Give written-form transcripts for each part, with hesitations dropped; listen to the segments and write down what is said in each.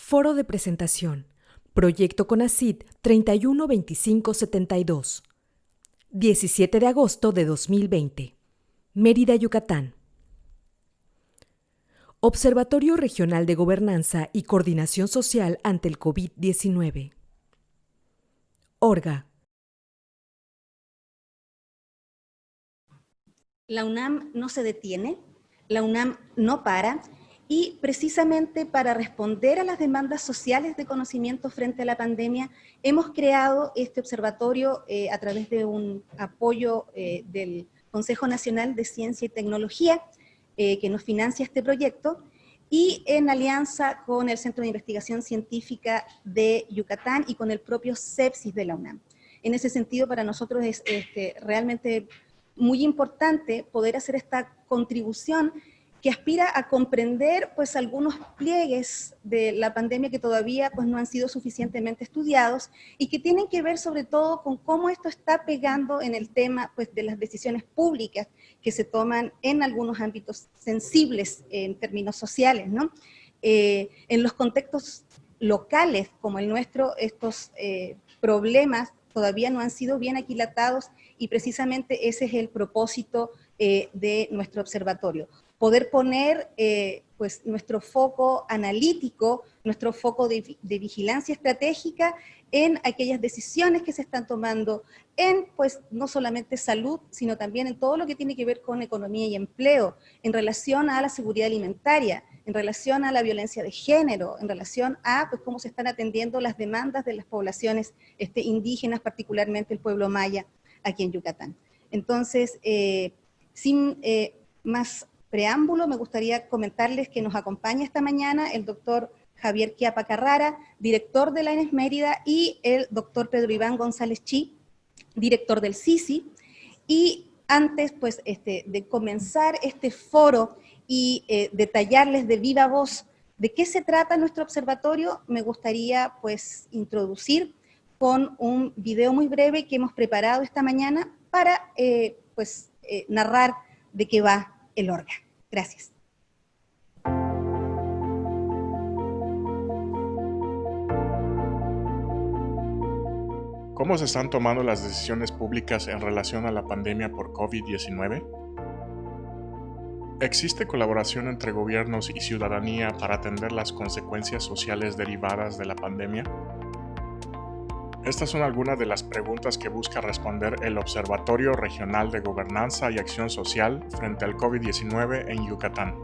Foro de presentación. Proyecto CONACYT 312572. 17 de agosto de 2020. Mérida, Yucatán. Observatorio Regional de Gobernanza y Coordinación Social ante el COVID-19. Orga. La UNAM no se detiene, la UNAM no para, y precisamente para responder a las demandas sociales de conocimiento frente a la pandemia, hemos creado este observatorio a través de un apoyo del Consejo Nacional de Ciencia y Tecnología, que nos financia este proyecto, y en alianza con el Centro de Investigación Científica de Yucatán y con el propio CEPSIS de la UNAM. En ese sentido, para nosotros es realmente muy importante poder hacer esta contribución que aspira a comprender pues algunos pliegues de la pandemia que todavía pues no han sido suficientemente estudiados y que tienen que ver sobre todo con cómo esto está pegando en el tema pues de las decisiones públicas que se toman en algunos ámbitos sensibles en términos sociales, ¿no? En los contextos locales como el nuestro, estos problemas todavía no han sido bien aquilatados y precisamente ese es el propósito de nuestro observatorio. Poder poner pues, nuestro foco analítico, nuestro foco de vigilancia estratégica en aquellas decisiones que se están tomando en, pues, no solamente salud, sino también en todo lo que tiene que ver con economía y empleo, en relación a la seguridad alimentaria, en relación a la violencia de género, en relación a pues, cómo se están atendiendo las demandas de las poblaciones indígenas, particularmente el pueblo maya, aquí en Yucatán. Entonces, sin más preámbulo, me gustaría comentarles que nos acompaña esta mañana el doctor Javier Quiapa Carrara, director de la ENES Mérida, y el doctor Pedro Iván González Chi, director del CICI. Y antes pues, de comenzar este foro y detallarles de viva voz de qué se trata nuestro observatorio, me gustaría pues introducir con un video muy breve que hemos preparado esta mañana para narrar de qué va el Orga. Gracias. ¿Cómo se están tomando las decisiones públicas en relación a la pandemia por COVID-19? ¿Existe colaboración entre gobiernos y ciudadanía para atender las consecuencias sociales derivadas de la pandemia? Estas son algunas de las preguntas que busca responder el Observatorio Regional de Gobernanza y Acción Social frente al COVID-19 en Yucatán.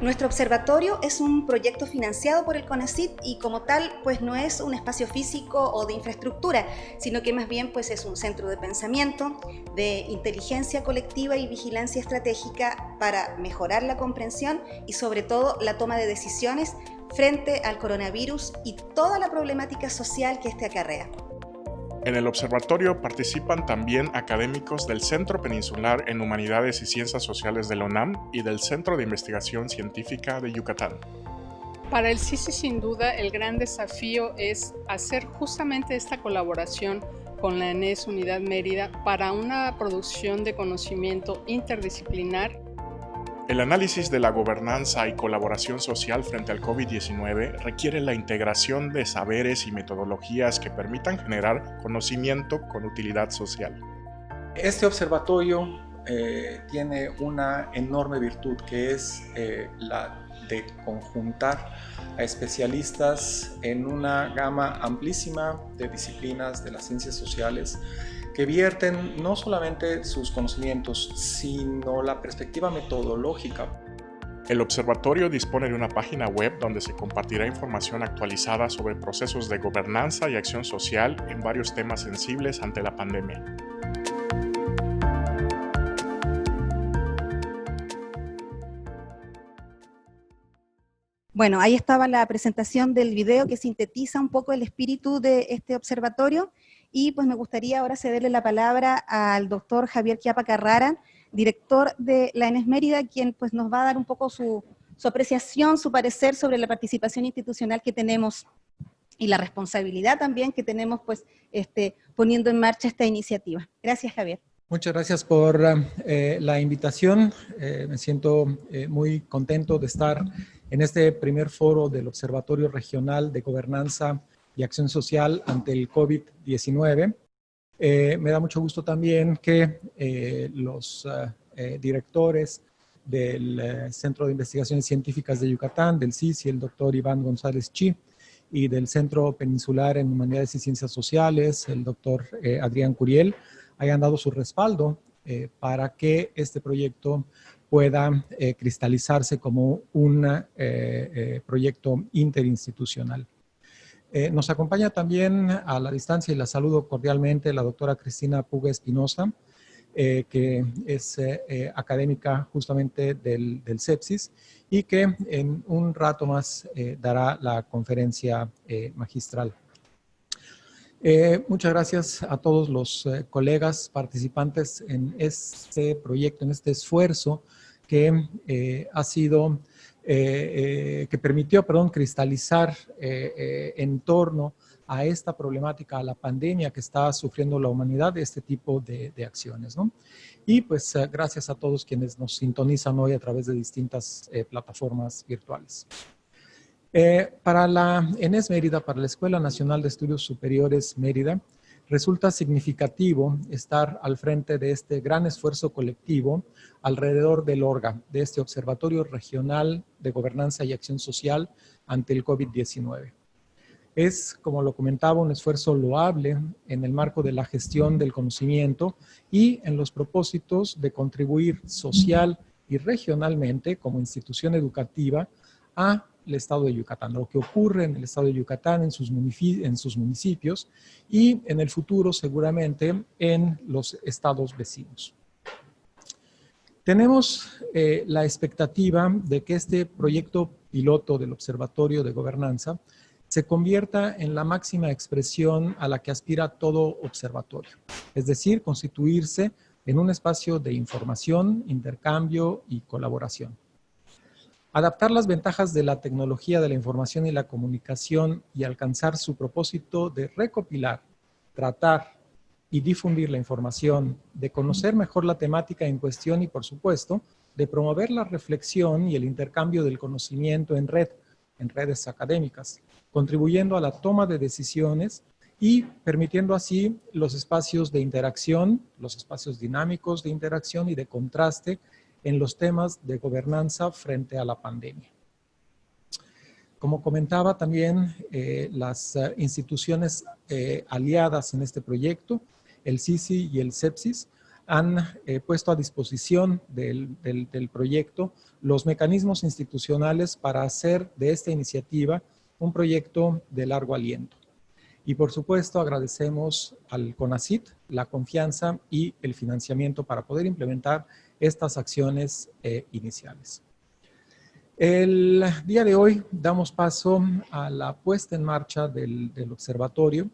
Nuestro observatorio es un proyecto financiado por el CONACYT y como tal pues no es un espacio físico o de infraestructura, sino que más bien pues es un centro de pensamiento, de inteligencia colectiva y vigilancia estratégica para mejorar la comprensión y sobre todo la toma de decisiones frente al coronavirus y toda la problemática social que este acarrea. En el observatorio participan también académicos del Centro Peninsular en Humanidades y Ciencias Sociales de la UNAM y del Centro de Investigación Científica de Yucatán. Para el CICI, sin duda, el gran desafío es hacer justamente esta colaboración con la ENES Unidad Mérida para una producción de conocimiento interdisciplinar. El análisis de la gobernanza y colaboración social frente al COVID-19 requiere la integración de saberes y metodologías que permitan generar conocimiento con utilidad social. Este observatorio tiene una enorme virtud que es la de conjuntar a especialistas en una gama amplísima de disciplinas de las ciencias sociales que vierten no solamente sus conocimientos, sino la perspectiva metodológica. El observatorio dispone de una página web donde se compartirá información actualizada sobre procesos de gobernanza y acción social en varios temas sensibles ante la pandemia. Bueno, ahí estaba la presentación del video que sintetiza un poco el espíritu de este observatorio. Y pues me gustaría ahora cederle la palabra al doctor Javier Quiapa Carrara, director de la ENES Mérida, quien pues nos va a dar un poco su apreciación, su parecer sobre la participación institucional que tenemos y la responsabilidad también que tenemos pues poniendo en marcha esta iniciativa. Gracias, Javier. Muchas gracias por la invitación. Me siento muy contento de estar en este primer foro del Observatorio Regional de Gobernanza y Acción Social ante el COVID-19. Me da mucho gusto también que los directores del Centro de Investigaciones Científicas de Yucatán, del CICI, el doctor Iván González Chi, y del Centro Peninsular en Humanidades y Ciencias Sociales, el doctor Adrián Curiel, hayan dado su respaldo para que este proyecto pueda cristalizarse como un proyecto interinstitucional. Nos acompaña también a la distancia, y la saludo cordialmente, la doctora Cristina Puga Espinosa, que es académica justamente del CEPSIS y que en un rato más dará la conferencia magistral. Muchas gracias a todos los colegas participantes en este proyecto, en este esfuerzo que ha sido, que permitió, cristalizar en torno a esta problemática, a la pandemia que está sufriendo la humanidad, este tipo de acciones, ¿no? Y pues gracias a todos quienes nos sintonizan hoy a través de distintas plataformas virtuales. Para la ENES Mérida, para la Escuela Nacional de Estudios Superiores Mérida, resulta significativo estar al frente de este gran esfuerzo colectivo alrededor del ORGA, de este Observatorio Regional de Gobernanza y Acción Social ante el COVID-19. Es, como lo comentaba, un esfuerzo loable en el marco de la gestión del conocimiento y en los propósitos de contribuir social y regionalmente como institución educativa al estado de Yucatán, lo que ocurre en el estado de Yucatán, en sus municipios y en el futuro seguramente en los estados vecinos. Tenemos la expectativa de que este proyecto piloto del Observatorio de Gobernanza se convierta en la máxima expresión a la que aspira todo observatorio, es decir, constituirse en un espacio de información, intercambio y colaboración. Adaptar las ventajas de la tecnología de la información y la comunicación y alcanzar su propósito de recopilar, tratar y difundir la información, de conocer mejor la temática en cuestión y, por supuesto, de promover la reflexión y el intercambio del conocimiento en red, en redes académicas, contribuyendo a la toma de decisiones y permitiendo así los espacios de interacción, los espacios dinámicos de interacción y de contraste en los temas de gobernanza frente a la pandemia. Como comentaba también, las instituciones aliadas en este proyecto, el CICI y el CEPSIS, han puesto a disposición del proyecto los mecanismos institucionales para hacer de esta iniciativa un proyecto de largo aliento. Y por supuesto agradecemos al CONACYT la confianza y el financiamiento para poder implementar estas acciones iniciales. El día de hoy damos paso a la puesta en marcha del observatorio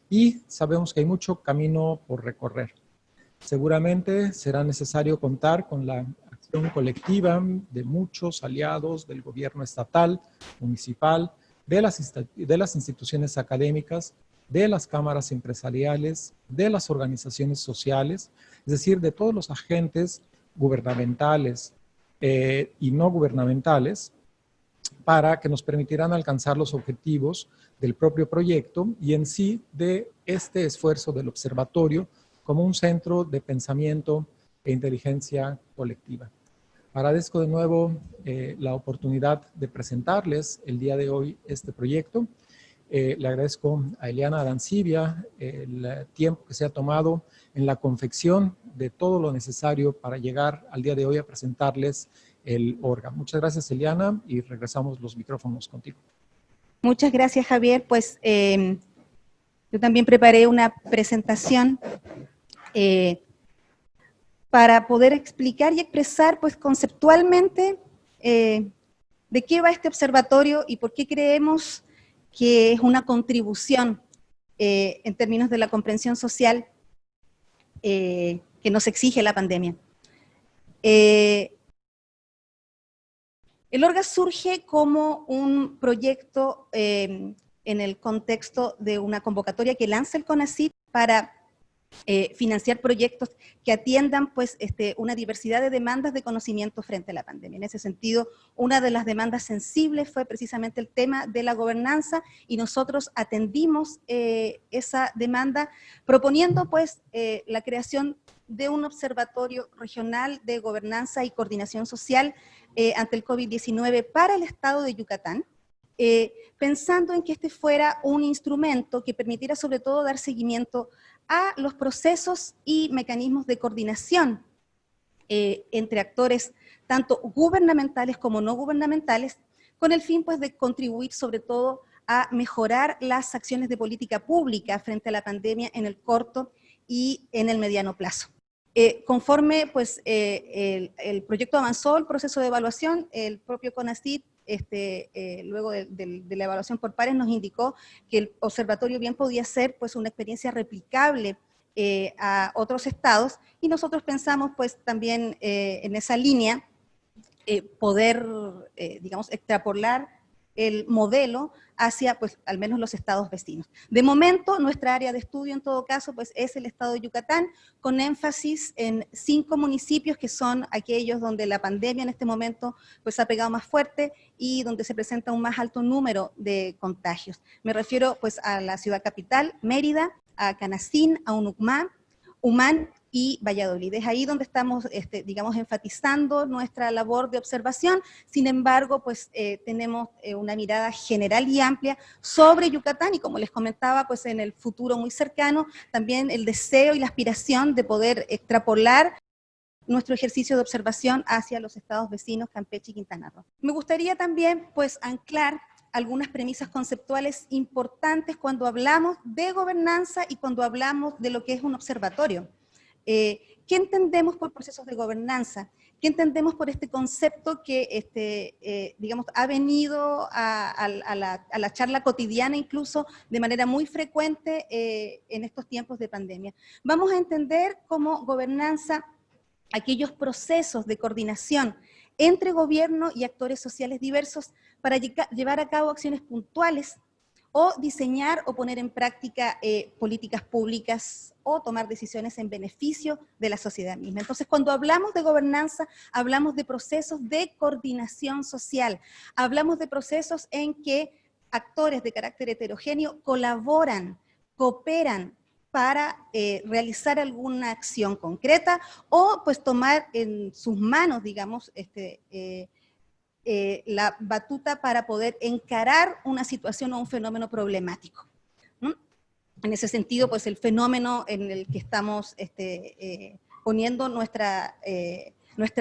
y sabemos que hay mucho camino por recorrer. Seguramente será necesario contar con la acción colectiva de muchos aliados del gobierno estatal, municipal, de las instituciones académicas, de las cámaras empresariales, de las organizaciones sociales, es decir, de todos los agentes gubernamentales y no gubernamentales, para que nos permitirán alcanzar los objetivos del propio proyecto y en sí de este esfuerzo del observatorio como un centro de pensamiento e inteligencia colectiva. Agradezco de nuevo la oportunidad de presentarles el día de hoy este proyecto. Le agradezco a Eliana Arancibia el tiempo que se ha tomado en la confección de todo lo necesario para llegar al día de hoy a presentarles el ORGA. Muchas gracias, Eliana, y regresamos los micrófonos contigo. Muchas gracias, Javier. Pues yo también preparé una presentación para poder explicar y expresar pues conceptualmente de qué va este observatorio y por qué creemos que es una contribución en términos de la comprensión social que nos exige la pandemia. El ORGA surge como un proyecto en el contexto de una convocatoria que lanza el CONACYT para financiar proyectos que atiendan pues, una diversidad de demandas de conocimiento frente a la pandemia. En ese sentido, una de las demandas sensibles fue precisamente el tema de la gobernanza y nosotros atendimos esa demanda proponiendo pues, la creación de un observatorio regional de gobernanza y coordinación social ante el COVID-19 para el estado de Yucatán, pensando en que este fuera un instrumento que permitiera sobre todo dar seguimiento a los procesos y mecanismos de coordinación entre actores tanto gubernamentales como no gubernamentales, con el fin pues, de contribuir sobre todo a mejorar las acciones de política pública frente a la pandemia en el corto y en el mediano plazo. Conforme pues, el proyecto avanzó, el proceso de evaluación, el propio CONACYT, luego de la evaluación por pares, nos indicó que el observatorio bien podía ser pues, una experiencia replicable a otros estados, y nosotros pensamos pues, también en esa línea poder, digamos, extrapolar el modelo hacia, pues, al menos los estados vecinos. De momento, nuestra área de estudio, en todo caso, pues, es el estado de Yucatán, con énfasis en 5 municipios que son aquellos donde la pandemia en este momento, pues, ha pegado más fuerte y donde se presenta un más alto número de contagios. Me refiero, pues, a la ciudad capital, Mérida, a Canacín, a Unucmá, Humán y Valladolid. Es ahí donde estamos, digamos, enfatizando nuestra labor de observación. Sin embargo, pues tenemos una mirada general y amplia sobre Yucatán y, como les comentaba, pues en el futuro muy cercano, también el deseo y la aspiración de poder extrapolar nuestro ejercicio de observación hacia los estados vecinos Campeche y Quintana Roo. Me gustaría también, pues, anclar algunas premisas conceptuales importantes cuando hablamos de gobernanza y cuando hablamos de lo que es un observatorio. ¿Qué entendemos por procesos de gobernanza? ¿Qué entendemos por este concepto que, digamos, ha venido a la charla cotidiana incluso de manera muy frecuente en estos tiempos de pandemia? Vamos a entender como gobernanza aquellos procesos de coordinación entre gobierno y actores sociales diversos para llevar a cabo acciones puntuales o diseñar o poner en práctica políticas públicas o tomar decisiones en beneficio de la sociedad misma. Entonces, cuando hablamos de gobernanza, hablamos de procesos de coordinación social, hablamos de procesos en que actores de carácter heterogéneo colaboran, cooperan para realizar alguna acción concreta o pues tomar en sus manos, digamos, la batuta para poder encarar una situación o un fenómeno problemático, ¿no? En ese sentido, pues el fenómeno en el que estamos poniendo nuestra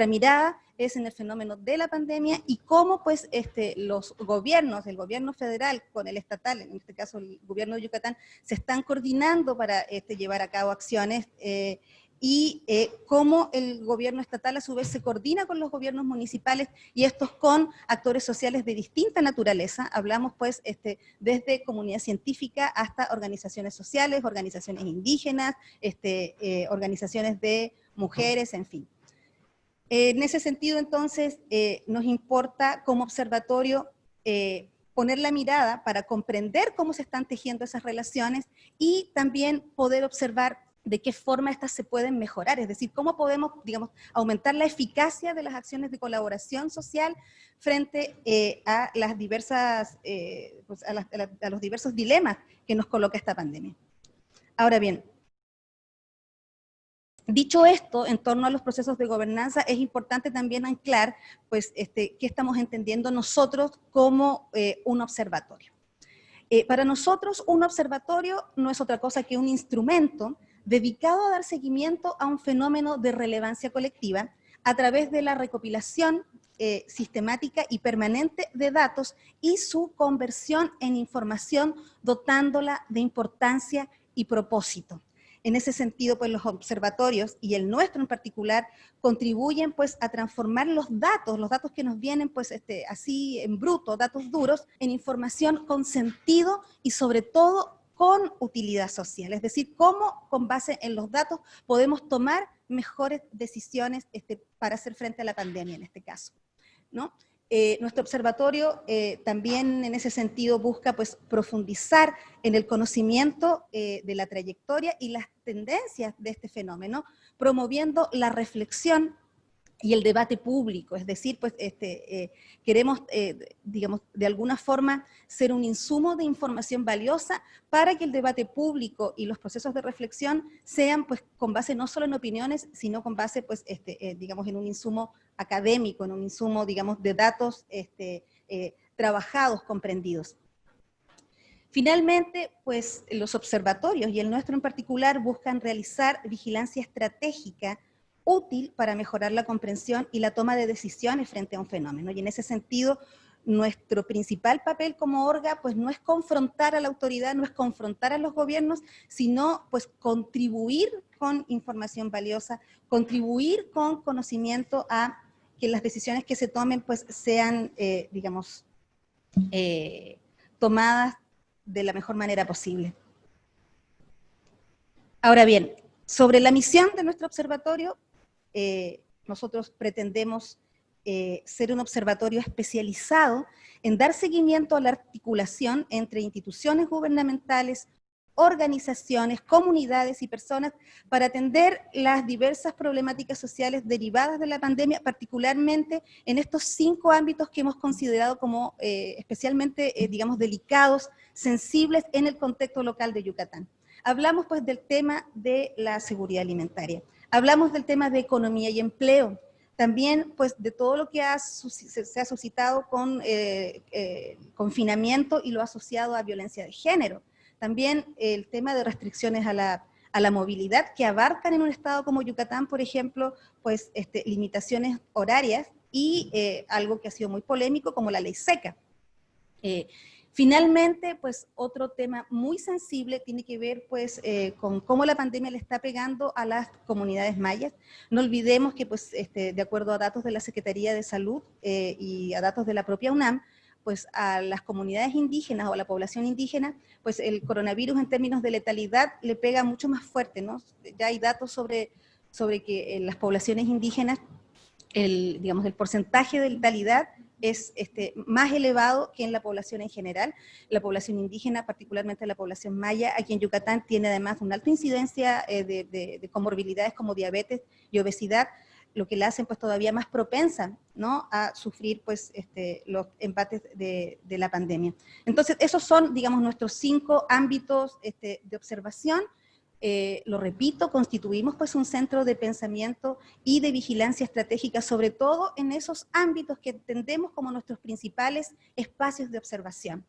mirada es en el fenómeno de la pandemia y cómo pues los gobiernos, el gobierno federal con el estatal, en este caso el gobierno de Yucatán, se están coordinando para llevar a cabo acciones y cómo el gobierno estatal a su vez se coordina con los gobiernos municipales y estos con actores sociales de distinta naturaleza. Hablamos pues desde comunidad científica hasta organizaciones sociales, organizaciones indígenas, organizaciones de mujeres, en fin. En ese sentido, entonces, nos importa como observatorio poner la mirada para comprender cómo se están tejiendo esas relaciones y también poder observar de qué forma estas se pueden mejorar, es decir, cómo podemos, digamos, aumentar la eficacia de las acciones de colaboración social frente a las diversas, pues a los diversos dilemas que nos coloca esta pandemia. Ahora bien, dicho esto, en torno a los procesos de gobernanza, es importante también anclar, pues, qué estamos entendiendo nosotros como un observatorio. Para nosotros, un observatorio no es otra cosa que un instrumento dedicado a dar seguimiento a un fenómeno de relevancia colectiva a través de la recopilación sistemática y permanente de datos y su conversión en información dotándola de importancia y propósito. En ese sentido, pues los observatorios, y el nuestro en particular, contribuyen pues a transformar los datos que nos vienen pues así en bruto, datos duros, en información con sentido y sobre todo con utilidad social. Es decir, cómo con base en los datos podemos tomar mejores decisiones para hacer frente a la pandemia en este caso, ¿no? Nuestro observatorio también en ese sentido busca pues, profundizar en el conocimiento de la trayectoria y las tendencias de este fenómeno, promoviendo la reflexión y el debate público, es decir, pues queremos, digamos, de alguna forma ser un insumo de información valiosa para que el debate público y los procesos de reflexión sean pues con base no solo en opiniones, sino con base pues, digamos, en un insumo académico, en un insumo, digamos, de datos trabajados, comprendidos. Finalmente, pues los observatorios, y el nuestro en particular, buscan realizar vigilancia estratégica útil para mejorar la comprensión y la toma de decisiones frente a un fenómeno. Y en ese sentido, nuestro principal papel como orga, pues no es confrontar a la autoridad, no es confrontar a los gobiernos, sino pues contribuir con información valiosa, contribuir con conocimiento a que las decisiones que se tomen pues sean, digamos, tomadas de la mejor manera posible. Ahora bien, sobre la misión de nuestro observatorio, nosotros pretendemos ser un observatorio especializado en dar seguimiento a la articulación entre instituciones gubernamentales, organizaciones, comunidades y personas para atender las diversas problemáticas sociales derivadas de la pandemia, particularmente en estos 5 ámbitos que hemos considerado como especialmente, digamos, delicados, sensibles en el contexto local de Yucatán. Hablamos pues del tema de la seguridad alimentaria. Hablamos del tema de economía y empleo, también pues de todo lo que se ha suscitado con confinamiento y lo asociado a violencia de género. También el tema de restricciones a la movilidad que abarcan en un estado como Yucatán, por ejemplo, pues limitaciones horarias y algo que ha sido muy polémico como la ley seca. Finalmente, pues otro tema muy sensible tiene que ver pues con cómo la pandemia le está pegando a las comunidades mayas. No olvidemos que pues de acuerdo a datos de la Secretaría de Salud y a datos de la propia UNAM, pues a las comunidades indígenas o a la población indígena, pues el coronavirus en términos de letalidad le pega mucho más fuerte, ¿no? Ya hay datos sobre que en las poblaciones indígenas, digamos, el porcentaje de letalidad es más elevado que en la población en general. La población indígena, particularmente la población maya, aquí en Yucatán, tiene además una alta incidencia de comorbilidades como diabetes y obesidad, lo que la hacen pues todavía más propensa, ¿no?, a sufrir pues los embates de la pandemia. Entonces, esos son, digamos, nuestros 5 ámbitos de observación. Lo repito, constituimos pues un centro de pensamiento y de vigilancia estratégica, sobre todo en esos ámbitos que entendemos como nuestros principales espacios de observación.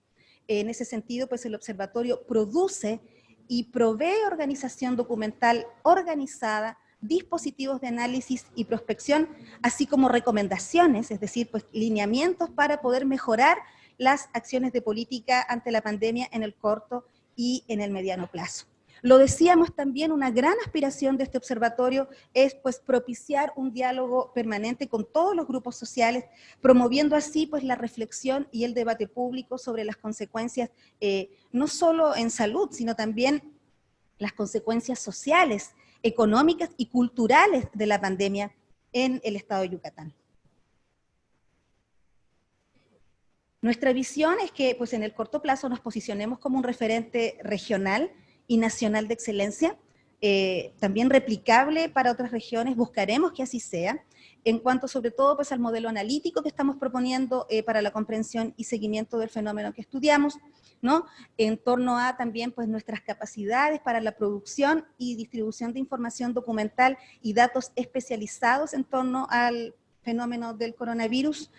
En ese sentido, pues el observatorio produce y provee organización documental organizada, dispositivos de análisis y prospección, así como recomendaciones, es decir, pues lineamientos para poder mejorar las acciones de política ante la pandemia en el corto y en el mediano plazo. Lo decíamos también, una gran aspiración de este observatorio es pues propiciar un diálogo permanente con todos los grupos sociales, promoviendo así pues la reflexión y el debate público sobre las consecuencias, no solo en salud, sino también las consecuencias sociales, económicas y culturales de la pandemia en el estado de Yucatán. Nuestra visión es que pues, en el corto plazo nos posicionemos como un referente regional y nacional de excelencia, también replicable para otras regiones, buscaremos que así sea, en cuanto sobre todo pues, al modelo analítico que estamos proponiendo para la comprensión y seguimiento del fenómeno que estudiamos, ¿no?, en torno a también pues, nuestras capacidades para la producción y distribución de información documental y datos especializados en torno al fenómeno del coronavirus.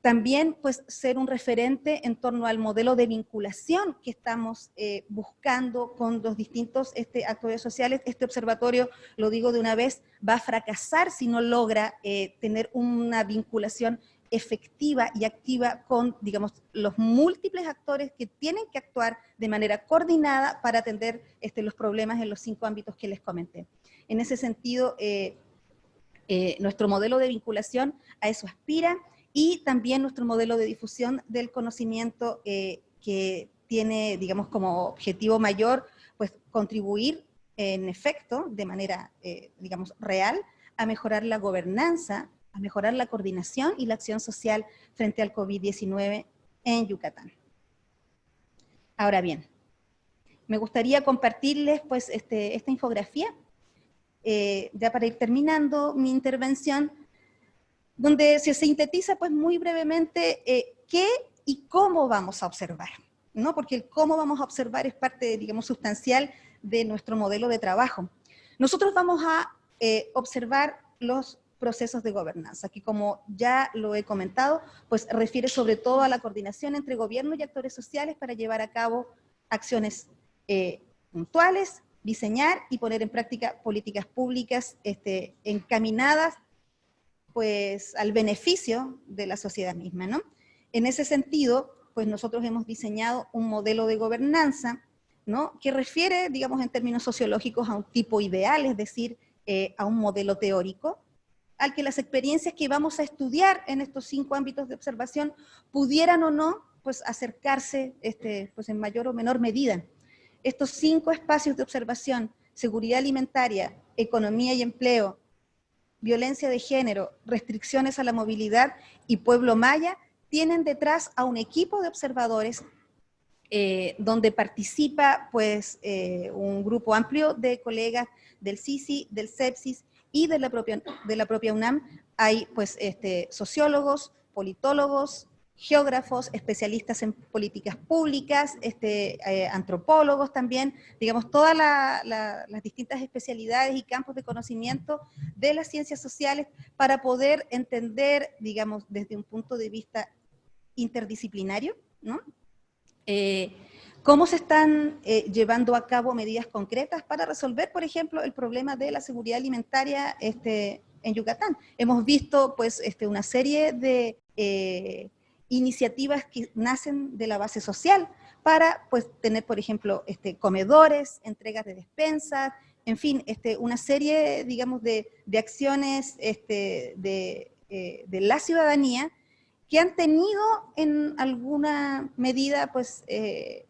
También pues, ser un referente en torno al modelo de vinculación que estamos buscando con los distintos actores sociales. Este observatorio, lo digo de una vez, va a fracasar si no logra tener una vinculación efectiva y activa con, digamos, los múltiples actores que tienen que actuar de manera coordinada para atender los problemas en los 5 ámbitos que les comenté. En ese sentido, nuestro modelo de vinculación a eso aspira, y también nuestro modelo de difusión del conocimiento que tiene, digamos, como objetivo mayor, pues contribuir en efecto, de manera, digamos, real, a mejorar la gobernanza, a mejorar la coordinación y la acción social frente al COVID-19 en Yucatán. Ahora bien, me gustaría compartirles pues, esta infografía, ya para ir terminando mi intervención, donde se sintetiza pues, muy brevemente qué y cómo vamos a observar, ¿no? Porque el cómo vamos a observar es parte, digamos, sustancial de nuestro modelo de trabajo. Nosotros vamos a observar los procesos de gobernanza, que como ya lo he comentado, pues refiere sobre todo a la coordinación entre gobierno y actores sociales para llevar a cabo acciones puntuales, diseñar y poner en práctica políticas públicas encaminadas pues, al beneficio de la sociedad misma, ¿no? En ese sentido, pues nosotros hemos diseñado un modelo de gobernanza, ¿no? Que refiere, digamos, en términos sociológicos a un tipo ideal, es decir, a un modelo teórico, al que las experiencias que vamos a estudiar en estos 5 ámbitos de observación pudieran o no pues, acercarse pues, en mayor o menor medida. Estos 5 espacios de observación, seguridad alimentaria, economía y empleo, violencia de género, restricciones a la movilidad y pueblo maya, tienen detrás a un equipo de observadores donde participa pues, un grupo amplio de colegas del CICI, del CEPSIS y de la propia UNAM. Hay pues, sociólogos, politólogos, geógrafos, especialistas en políticas públicas, antropólogos también, digamos, todas las distintas especialidades y campos de conocimiento de las ciencias sociales para poder entender, digamos, desde un punto de vista interdisciplinario, ¿no? ¿Cómo se están llevando a cabo medidas concretas para resolver, por ejemplo, el problema de la seguridad alimentaria en Yucatán? Hemos visto pues, una serie de iniciativas que nacen de la base social para pues, tener, por ejemplo, comedores, entregas de despensas, en fin, una serie, digamos, de acciones de la ciudadanía que han tenido en alguna medida pues,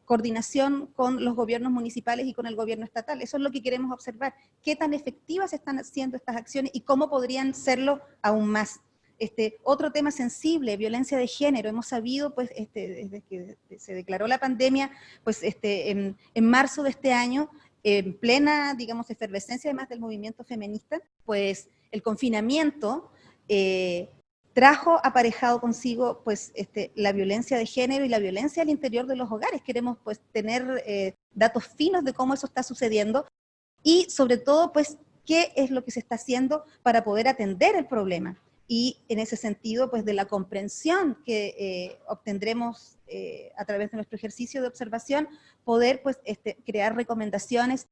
coordinación con los gobiernos municipales y con el gobierno estatal. Eso es lo que queremos observar, qué tan efectivas están haciendo estas acciones y cómo podrían serlo aún más. Otro tema sensible, violencia de género, hemos sabido pues, desde que se declaró la pandemia, pues, en marzo de este año, en plena, digamos, efervescencia además del movimiento feminista, pues el confinamiento trajo aparejado consigo pues, la violencia de género y la violencia al interior de los hogares. Queremos pues, tener datos finos de cómo eso está sucediendo y sobre todo pues, qué es lo que se está haciendo para poder atender el problema. Y en ese sentido, pues de la comprensión que obtendremos a través de nuestro ejercicio de observación, poder pues, crear recomendaciones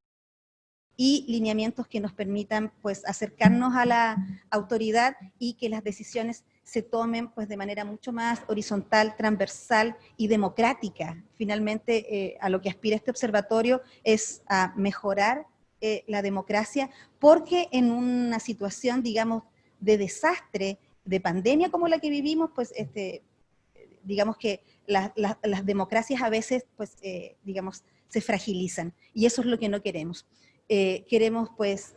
y lineamientos que nos permitan pues, acercarnos a la autoridad y que las decisiones se tomen pues, de manera mucho más horizontal, transversal y democrática. Finalmente, a lo que aspira este observatorio es a mejorar la democracia, porque en una situación, digamos, de desastre, de pandemia como la que vivimos, pues digamos que las democracias a veces, pues, digamos, se fragilizan, y eso es lo que no queremos. Queremos, pues,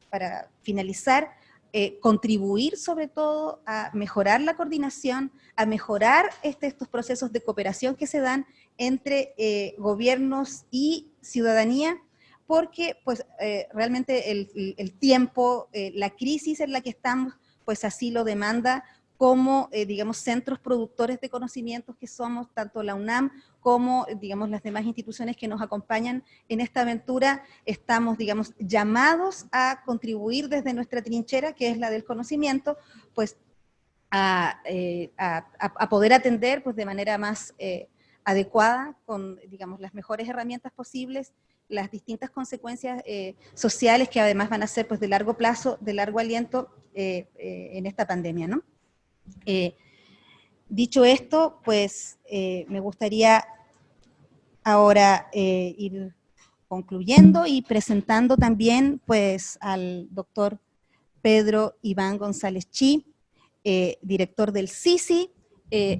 para finalizar, contribuir sobre todo a mejorar la coordinación, a mejorar estos procesos de cooperación que se dan entre gobiernos y ciudadanía, porque pues, realmente el tiempo, la crisis en la que estamos, pues así lo demanda, como, digamos, centros productores de conocimientos que somos, tanto la UNAM como, digamos, las demás instituciones que nos acompañan en esta aventura, estamos, digamos, llamados a contribuir desde nuestra trinchera, que es la del conocimiento, pues, a poder atender, pues, de manera más adecuada, con, digamos, las mejores herramientas posibles, las distintas consecuencias sociales que además van a ser, pues, de largo plazo, de largo aliento en esta pandemia, ¿no? Dicho esto, pues me gustaría ahora ir concluyendo y presentando también pues al doctor Pedro Iván González Chi, director del CICI,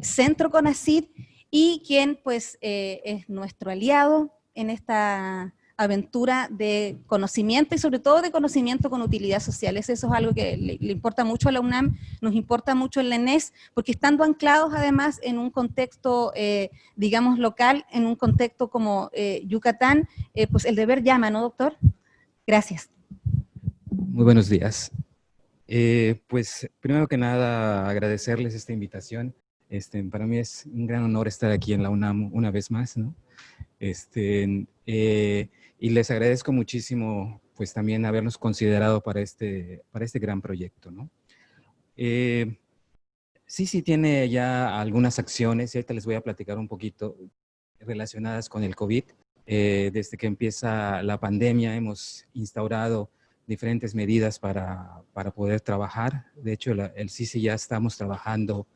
Centro CONACYT, y quien pues es nuestro aliado en esta aventura de conocimiento y sobre todo de conocimiento con utilidad social. Eso es algo que le importa mucho a la UNAM, nos importa mucho en la ENES, porque estando anclados además en un contexto, digamos, local, en un contexto como Yucatán, pues el deber llama, ¿no, doctor? Gracias. Muy buenos días. Pues primero que nada agradecerles esta invitación. Para mí es un gran honor estar aquí en la UNAM una vez más, ¿no? Y les agradezco muchísimo pues también habernos considerado para este gran proyecto, ¿no? Sí tiene ya algunas acciones y ahorita les voy a platicar un poquito relacionadas con el COVID. Desde que empieza la pandemia hemos instaurado diferentes medidas para poder trabajar. De hecho, el CICI ya estamos trabajando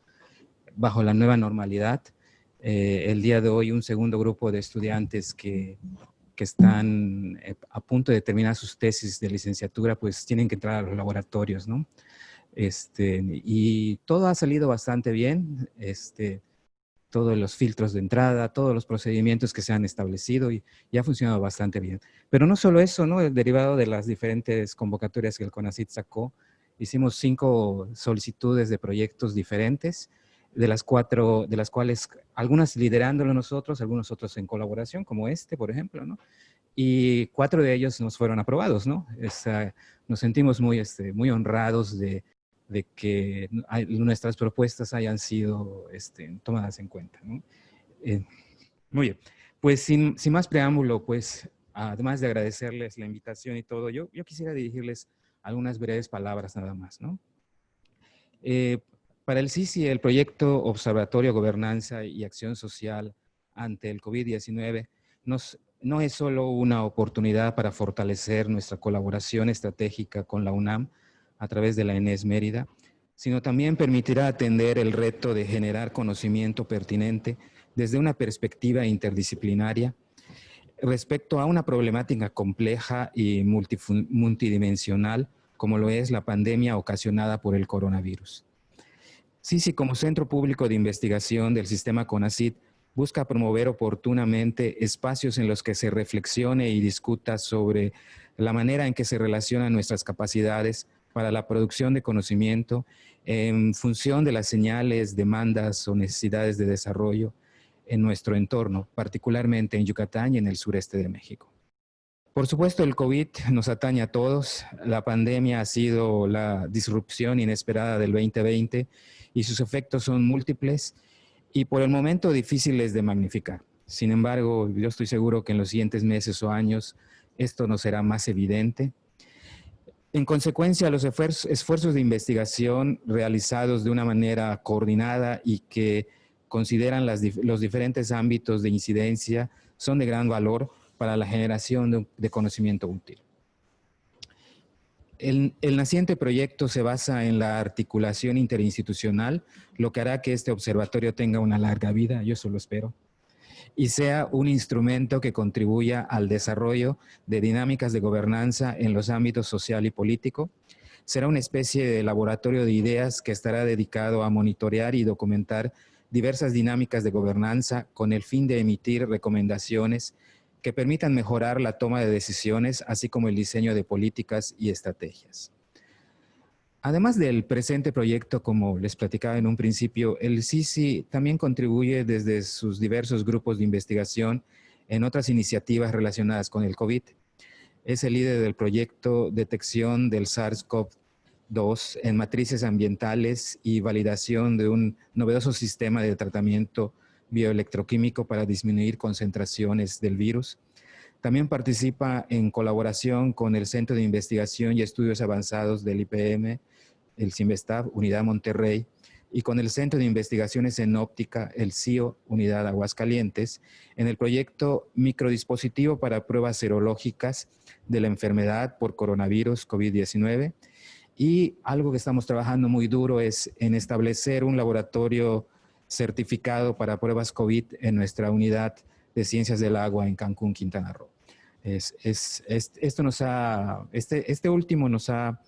bajo la nueva normalidad. El día de hoy un segundo grupo de estudiantes que están a punto de terminar sus tesis de licenciatura, pues tienen que entrar a los laboratorios, ¿no? Y todo ha salido bastante bien. Todos los filtros de entrada, todos los procedimientos que se han establecido y ha funcionado bastante bien. Pero no solo eso, ¿no? El derivado de las diferentes convocatorias que el CONACYT sacó, hicimos 5 solicitudes de proyectos diferentes, de las cuales algunas liderándolo nosotros, algunos otros en colaboración, como por ejemplo, ¿no? Y 4 de ellos nos fueron aprobados, ¿no? Nos sentimos muy honrados de que nuestras propuestas hayan sido tomadas en cuenta, ¿no? Muy bien, pues sin más preámbulo, pues además de agradecerles la invitación y todo, yo quisiera dirigirles algunas breves palabras nada más, ¿no? Para el CICI, el proyecto Observatorio Gobernanza y Acción Social ante el COVID-19 no es solo una oportunidad para fortalecer nuestra colaboración estratégica con la UNAM, a través de la ENES Mérida, sino también permitirá atender el reto de generar conocimiento pertinente desde una perspectiva interdisciplinaria respecto a una problemática compleja y multidimensional como lo es la pandemia ocasionada por el coronavirus. CICI, como centro público de investigación del sistema CONACYT, busca promover oportunamente espacios en los que se reflexione y discuta sobre la manera en que se relacionan nuestras capacidades para la producción de conocimiento en función de las señales, demandas o necesidades de desarrollo en nuestro entorno, particularmente en Yucatán y en el sureste de México. Por supuesto, el COVID nos atañe a todos. La pandemia ha sido la disrupción inesperada del 2020 y sus efectos son múltiples y por el momento difíciles de magnificar. Sin embargo, yo estoy seguro que en los siguientes meses o años esto nos será más evidente. En consecuencia, los esfuerzos de investigación realizados de una manera coordinada y que consideran los diferentes ámbitos de incidencia son de gran valor para la generación de conocimiento útil. El naciente proyecto se basa en la articulación interinstitucional, lo que hará que este observatorio tenga una larga vida, yo eso lo espero, y sea un instrumento que contribuya al desarrollo de dinámicas de gobernanza en los ámbitos social y político. Será una especie de laboratorio de ideas que estará dedicado a monitorear y documentar diversas dinámicas de gobernanza con el fin de emitir recomendaciones que permitan mejorar la toma de decisiones, así como el diseño de políticas y estrategias. Además del presente proyecto, como les platicaba en un principio, el CICI también contribuye desde sus diversos grupos de investigación en otras iniciativas relacionadas con el COVID. Es el líder del proyecto Detección del SARS-CoV-2 en matrices ambientales y validación de un novedoso sistema de tratamiento bioelectroquímico para disminuir concentraciones del virus. También participa en colaboración con el Centro de Investigación y Estudios Avanzados del IPM, el CIMBESTAB, Unidad Monterrey, y con el Centro de Investigaciones en Óptica, el CIO, Unidad Aguascalientes, en el proyecto Microdispositivo para Pruebas Serológicas de la Enfermedad por Coronavirus COVID-19. Y algo que estamos trabajando muy duro es en establecer un laboratorio certificado para pruebas COVID en nuestra unidad de Ciencias del Agua en Cancún, Quintana Roo. Este último nos ha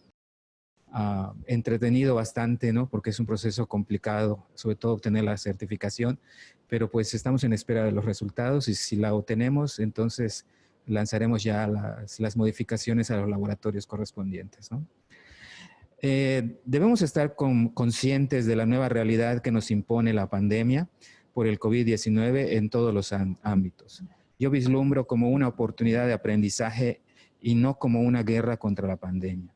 entretenido bastante, ¿no? Porque es un proceso complicado, sobre todo obtener la certificación, pero pues estamos en espera de los resultados y si la obtenemos, entonces lanzaremos ya las modificaciones a los laboratorios correspondientes, ¿no? Debemos estar conscientes de la nueva realidad que nos impone la pandemia por el COVID-19 en todos los ámbitos. Yo vislumbro como una oportunidad de aprendizaje y no como una guerra contra la pandemia.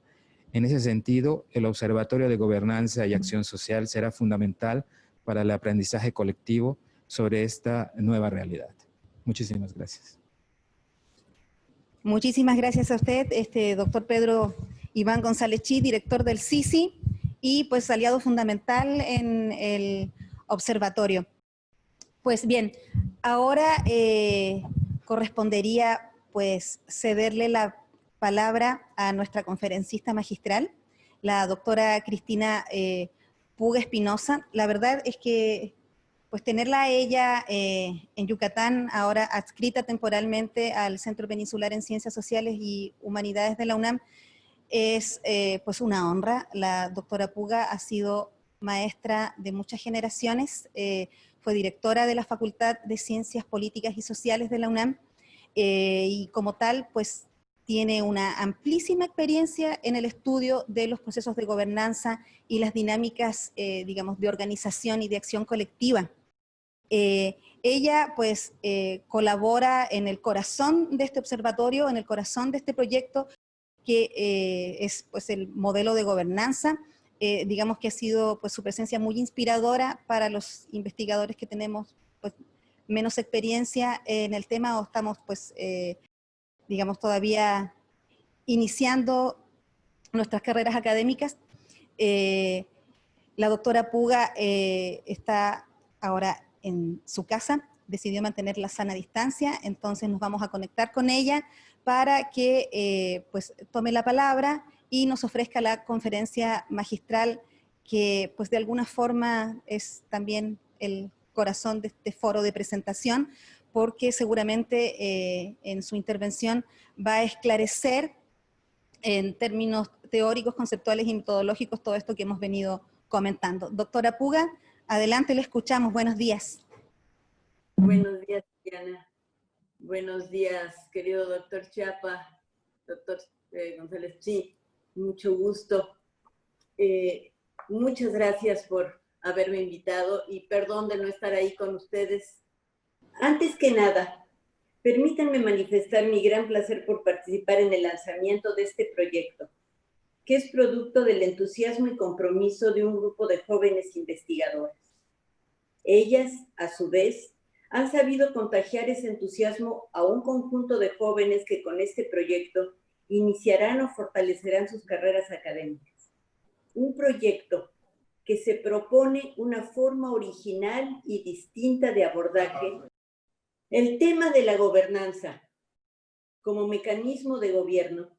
En ese sentido, el Observatorio de Gobernanza y Acción Social será fundamental para el aprendizaje colectivo sobre esta nueva realidad. Muchísimas gracias. Muchísimas gracias a usted, doctor Pedro Iván González Chi, director del CICI y pues aliado fundamental en el observatorio. Pues bien, ahora correspondería pues cederle la palabra a nuestra conferencista magistral, la doctora Cristina Puga Espinosa. La verdad es que pues tenerla a ella en Yucatán, ahora adscrita temporalmente al Centro Peninsular en Ciencias Sociales y Humanidades de la UNAM, es pues una honra. La doctora Puga ha sido maestra de muchas generaciones, fue directora de la Facultad de Ciencias Políticas y Sociales de la UNAM, y como tal, pues tiene una amplísima experiencia en el estudio de los procesos de gobernanza y las dinámicas, digamos, de organización y de acción colectiva. Ella pues colabora en el corazón de este observatorio, en el corazón de este proyecto que es pues el modelo de gobernanza. Digamos que ha sido pues su presencia muy inspiradora para los investigadores que tenemos pues menos experiencia en el tema o estamos pues digamos todavía iniciando nuestras carreras académicas. La doctora Puga está ahora en su casa, decidió mantener la sana distancia, entonces nos vamos a conectar con ella para que pues tome la palabra y nos ofrezca la conferencia magistral que pues de alguna forma es también el corazón de este foro de presentación, porque seguramente en su intervención va a esclarecer en términos teóricos, conceptuales y metodológicos todo esto que hemos venido comentando. Doctora Puga, adelante, le escuchamos. Buenos días. Buenos días, Diana. Buenos días, querido doctor Chiapa, doctor González Chi. Mucho gusto. Muchas gracias por haberme invitado y perdón de no estar ahí con ustedes. Antes que nada, permítanme manifestar mi gran placer por participar en el lanzamiento de este proyecto, que es producto del entusiasmo y compromiso de un grupo de jóvenes investigadores. Ellas, a su vez, han sabido contagiar ese entusiasmo a un conjunto de jóvenes que con este proyecto iniciarán o fortalecerán sus carreras académicas. Un proyecto que se propone una forma original y distinta de abordaje. El tema de la gobernanza como mecanismo de gobierno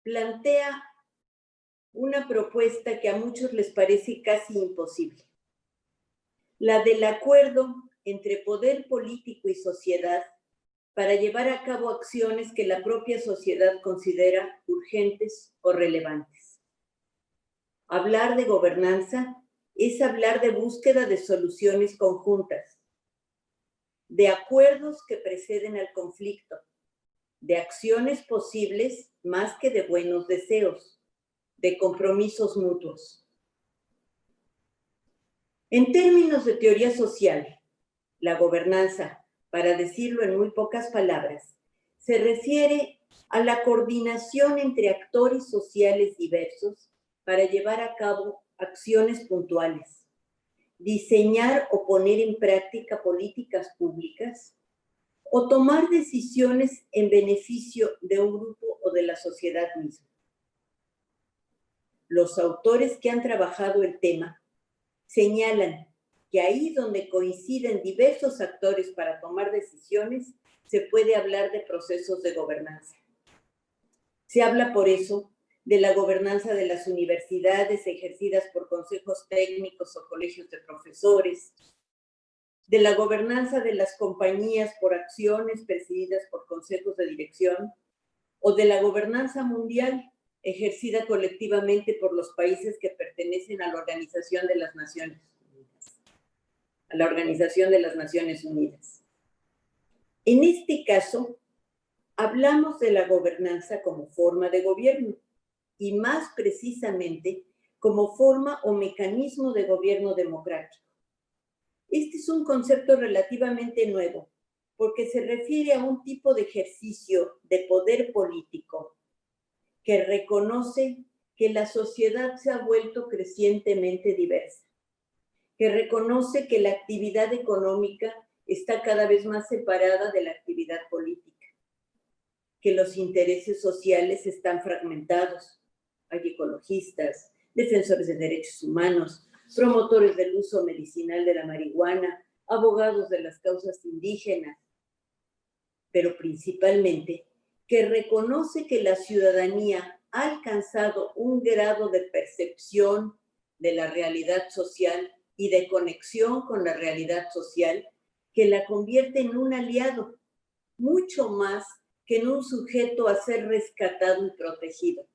plantea una propuesta que a muchos les parece casi imposible. La del acuerdo entre poder político y sociedad para llevar a cabo acciones que la propia sociedad considera urgentes o relevantes. Hablar de gobernanza es hablar de búsqueda de soluciones conjuntas, de acuerdos que preceden al conflicto, de acciones posibles más que de buenos deseos, de compromisos mutuos. En términos de teoría social, la gobernanza, para decirlo en muy pocas palabras, se refiere a la coordinación entre actores sociales diversos para llevar a cabo acciones puntuales, diseñar o poner en práctica políticas públicas o tomar decisiones en beneficio de un grupo o de la sociedad misma. Los autores que han trabajado el tema señalan que ahí donde coinciden diversos actores para tomar decisiones, se puede hablar de procesos de gobernanza. Se habla por eso de la gobernanza de las universidades ejercidas por consejos técnicos o colegios de profesores, de la gobernanza de las compañías por acciones presididas por consejos de dirección, o de la gobernanza mundial ejercida colectivamente por los países que pertenecen a la Organización de las Naciones Unidas. A la Organización de las Naciones Unidas. En este caso, Hablamos de la gobernanza como forma de gobierno y más precisamente como forma o mecanismo de gobierno democrático. Este es un concepto relativamente nuevo porque se refiere a un tipo de ejercicio de poder político que reconoce que la sociedad se ha vuelto crecientemente diversa, que reconoce que la actividad económica está cada vez más separada de la actividad política, que los intereses sociales están fragmentados. Hay ecologistas, defensores de derechos humanos, promotores del uso medicinal de la marihuana, abogados de las causas indígenas, pero principalmente que reconoce que la ciudadanía ha alcanzado un grado de percepción de la realidad social y de conexión con la realidad social que la convierte en un aliado, mucho más que en un sujeto a ser rescatado y protegido.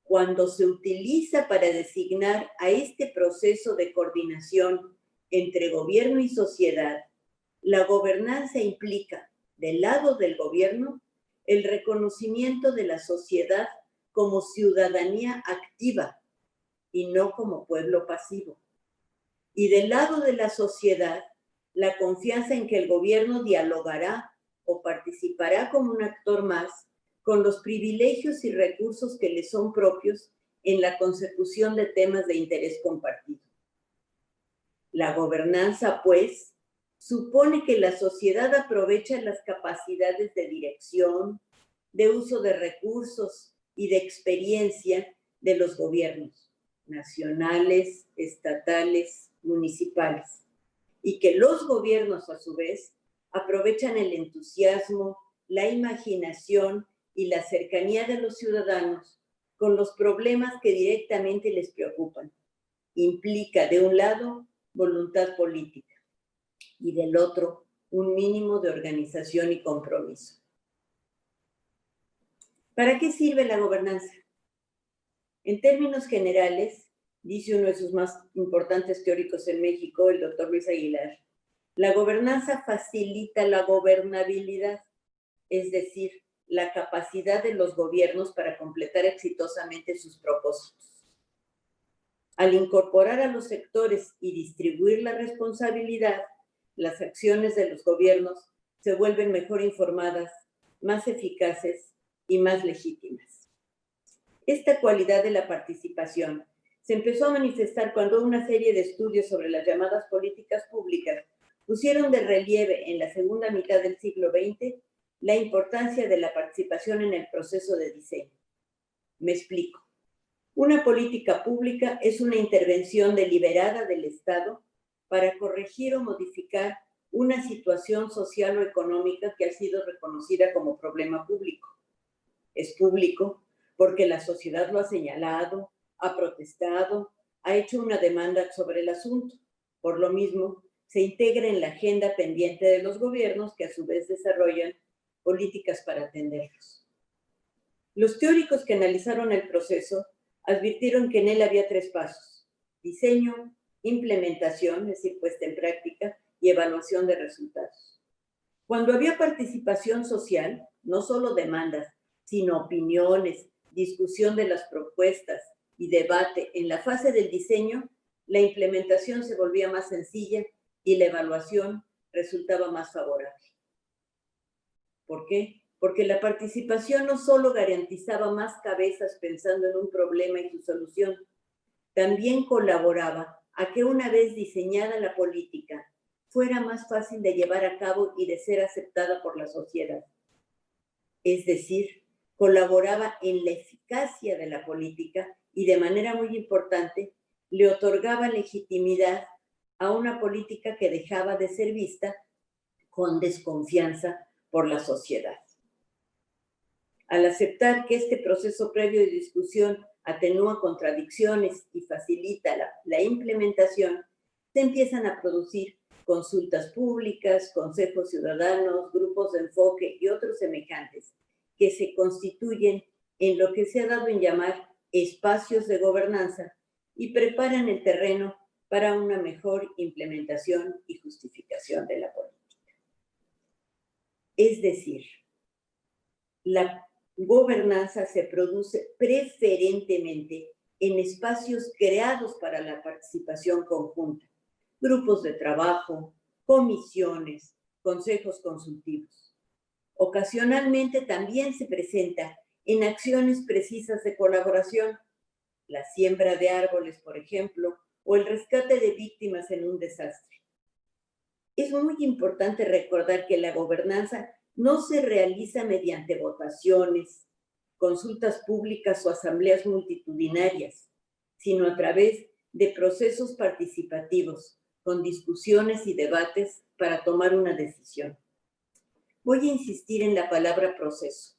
Cuando se utiliza para designar a este proceso de coordinación entre gobierno y sociedad, la gobernanza implica, del lado del gobierno, el reconocimiento de la sociedad como ciudadanía activa y no como pueblo pasivo. Y del lado de la sociedad, la confianza en que el gobierno dialogará o participará como un actor más con los privilegios y recursos que le son propios en la consecución de temas de interés compartido. La gobernanza, pues, supone que la sociedad aprovecha las capacidades de dirección, de uso de recursos y de experiencia de los gobiernos nacionales, estatales, municipales, y que los gobiernos, a su vez, aprovechan el entusiasmo, la imaginación y la cercanía de los ciudadanos con los problemas que directamente les preocupan. Implica, de un lado, voluntad política y del otro, un mínimo de organización y compromiso. ¿Para qué sirve la gobernanza? En términos generales, dice uno de sus más importantes teóricos en México, el doctor Luis Aguilar, la gobernanza facilita la gobernabilidad, es decir, la capacidad de los gobiernos para completar exitosamente sus propósitos. Al incorporar a los sectores y distribuir la responsabilidad, las acciones de los gobiernos se vuelven mejor informadas, más eficaces y más legítimas. Esta cualidad de la participación se empezó a manifestar cuando una serie de estudios sobre las llamadas políticas públicas pusieron de relieve en la segunda mitad del siglo XX la importancia de la participación en el proceso de diseño. Me explico. Una política pública es una intervención deliberada del Estado para corregir o modificar una situación social o económica que ha sido reconocida como problema público. Es público porque la sociedad lo ha señalado, ha protestado, ha hecho una demanda sobre el asunto. Por lo mismo, se integra en la agenda pendiente de los gobiernos que a su vez desarrollan políticas para atenderlos. Los teóricos que analizaron el proceso advirtieron que en él había 3 pasos: diseño, implementación, es decir, puesta en práctica, y evaluación de resultados. Cuando había participación social, no solo demandas, sino opiniones, discusión de las propuestas y debate en la fase del diseño, la implementación se volvía más sencilla y la evaluación resultaba más favorable. ¿Por qué? Porque la participación no solo garantizaba más cabezas pensando en un problema y su solución, también colaboraba a que una vez diseñada la política, fuera más fácil de llevar a cabo y de ser aceptada por la sociedad. Es decir, colaboraba en la eficacia de la política y, de manera muy importante, le otorgaba legitimidad a una política que dejaba de ser vista con desconfianza por la sociedad. Al aceptar que este proceso previo de discusión atenúa contradicciones y facilita la implementación, se empiezan a producir consultas públicas, consejos ciudadanos, grupos de enfoque y otros semejantes que se constituyen en lo que se ha dado en llamar espacios de gobernanza y preparan el terreno para una mejor implementación y justificación de la política. Es decir, La gobernanza se produce preferentemente en espacios creados para la participación conjunta, grupos de trabajo, comisiones, consejos consultivos. Ocasionalmente también se presenta en acciones precisas de colaboración, la siembra de árboles, por ejemplo, o el rescate de víctimas en un desastre. Es muy importante recordar que la gobernanza no se realiza mediante votaciones, consultas públicas o asambleas multitudinarias, sino a través de procesos participativos, con discusiones y debates para tomar una decisión. Voy a insistir en la palabra proceso.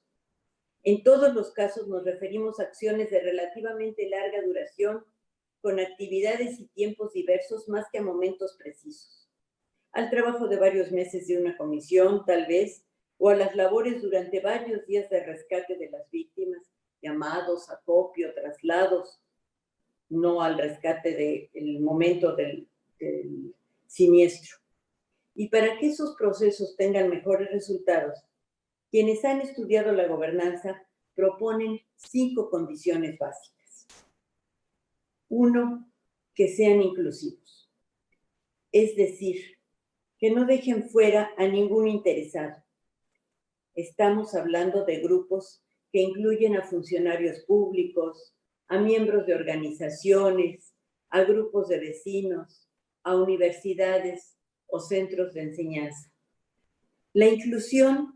En todos los casos nos referimos a acciones de relativamente larga duración, con actividades y tiempos diversos más que a momentos precisos. Al trabajo de varios meses de una comisión, tal vez, o a las labores durante varios días de rescate de las víctimas, llamados, acopio, traslados, no al rescate del momento del siniestro. Y para que esos procesos tengan mejores resultados, quienes han estudiado la gobernanza proponen 5 condiciones básicas. 1, que sean inclusivos. Es decir, que no dejen fuera a ningún interesado. Estamos hablando de grupos que incluyen a funcionarios públicos, a miembros de organizaciones, a grupos de vecinos, a universidades o centros de enseñanza. La inclusión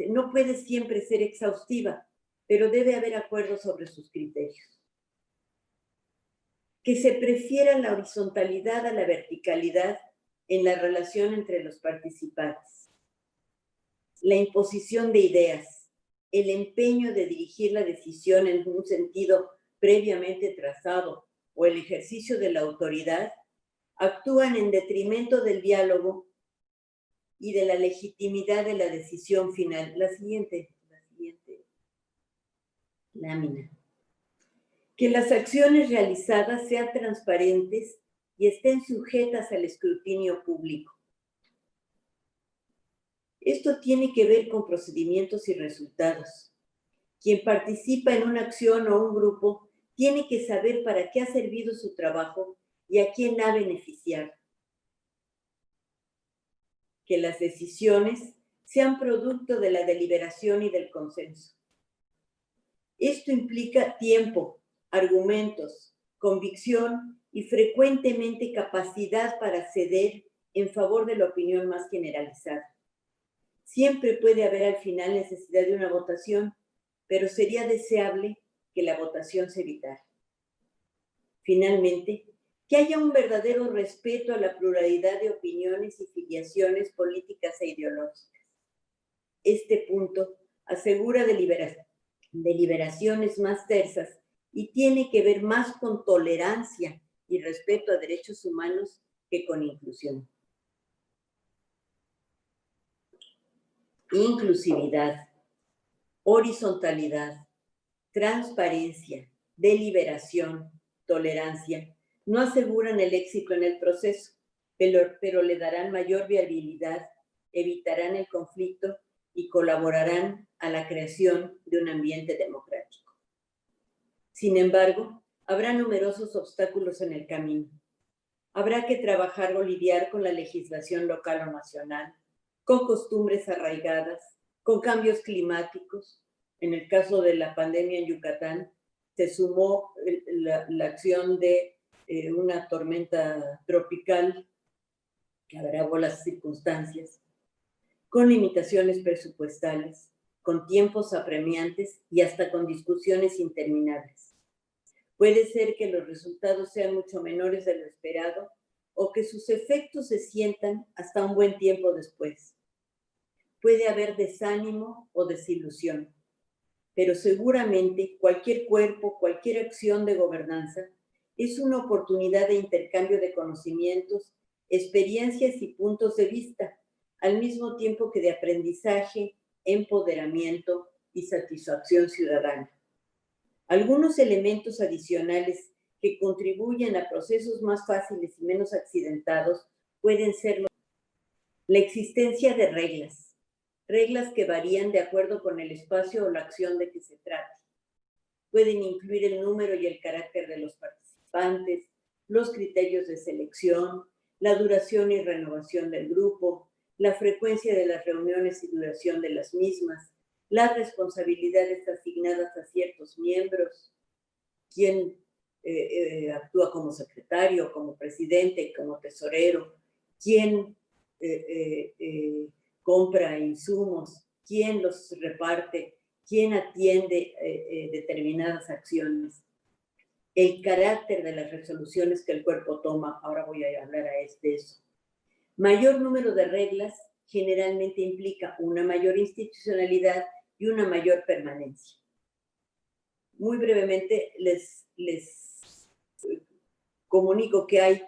no puede siempre ser exhaustiva, pero debe haber acuerdos sobre sus criterios. Que se prefiera la horizontalidad a la verticalidad en la relación entre los participantes. La imposición de ideas, el empeño de dirigir la decisión en un sentido previamente trazado o el ejercicio de la autoridad actúan en detrimento del diálogo y de la legitimidad de la decisión final. La siguiente lámina. Que las acciones realizadas sean transparentes y estén sujetas al escrutinio público. Esto tiene que ver con procedimientos y resultados. Quien participa en una acción o un grupo tiene que saber para qué ha servido su trabajo y a quién ha beneficiado. Que las decisiones sean producto de la deliberación y del consenso. Esto implica tiempo, argumentos, convicción y frecuentemente capacidad para ceder en favor de la opinión más generalizada. Siempre puede haber al final necesidad de una votación, pero sería deseable que la votación se evitara. Finalmente, que haya un verdadero respeto a la pluralidad de opiniones y filiaciones políticas e ideológicas. Este punto asegura deliberaciones más tersas y tiene que ver más con tolerancia y respeto a derechos humanos que con inclusión. Inclusividad, horizontalidad, transparencia, deliberación, tolerancia, no aseguran el éxito en el proceso, pero le darán mayor viabilidad, evitarán el conflicto y colaborarán a la creación de un ambiente democrático. Sin embargo, habrá numerosos obstáculos en el camino. Habrá que trabajar o lidiar con la legislación local o nacional, con costumbres arraigadas, con cambios climáticos. En el caso de la pandemia en Yucatán, se sumó la acción de una tormenta tropical que agravó las circunstancias, con limitaciones presupuestales, con tiempos apremiantes y hasta con discusiones interminables. Puede ser que los resultados sean mucho menores de lo esperado o que sus efectos se sientan hasta un buen tiempo después. Puede haber desánimo o desilusión, pero seguramente cualquier cuerpo, cualquier acción de gobernanza es una oportunidad de intercambio de conocimientos, experiencias y puntos de vista, al mismo tiempo que de aprendizaje, empoderamiento y satisfacción ciudadana. Algunos elementos adicionales que contribuyen a procesos más fáciles y menos accidentados pueden ser la existencia de reglas. reglas que varían de acuerdo con el espacio o la acción de que se trate. Pueden incluir el número y el carácter de los participantes, los criterios de selección, la duración y renovación del grupo, la frecuencia de las reuniones y duración de las mismas, las responsabilidades asignadas a ciertos miembros, quién actúa como secretario, como presidente, como tesorero, quién compra insumos, quién los reparte, quién atiende determinadas acciones. El carácter de las resoluciones que el cuerpo toma, ahora voy a hablar de eso. Mayor número de reglas generalmente implica una mayor institucionalidad y una mayor permanencia. Muy brevemente les comunico que hay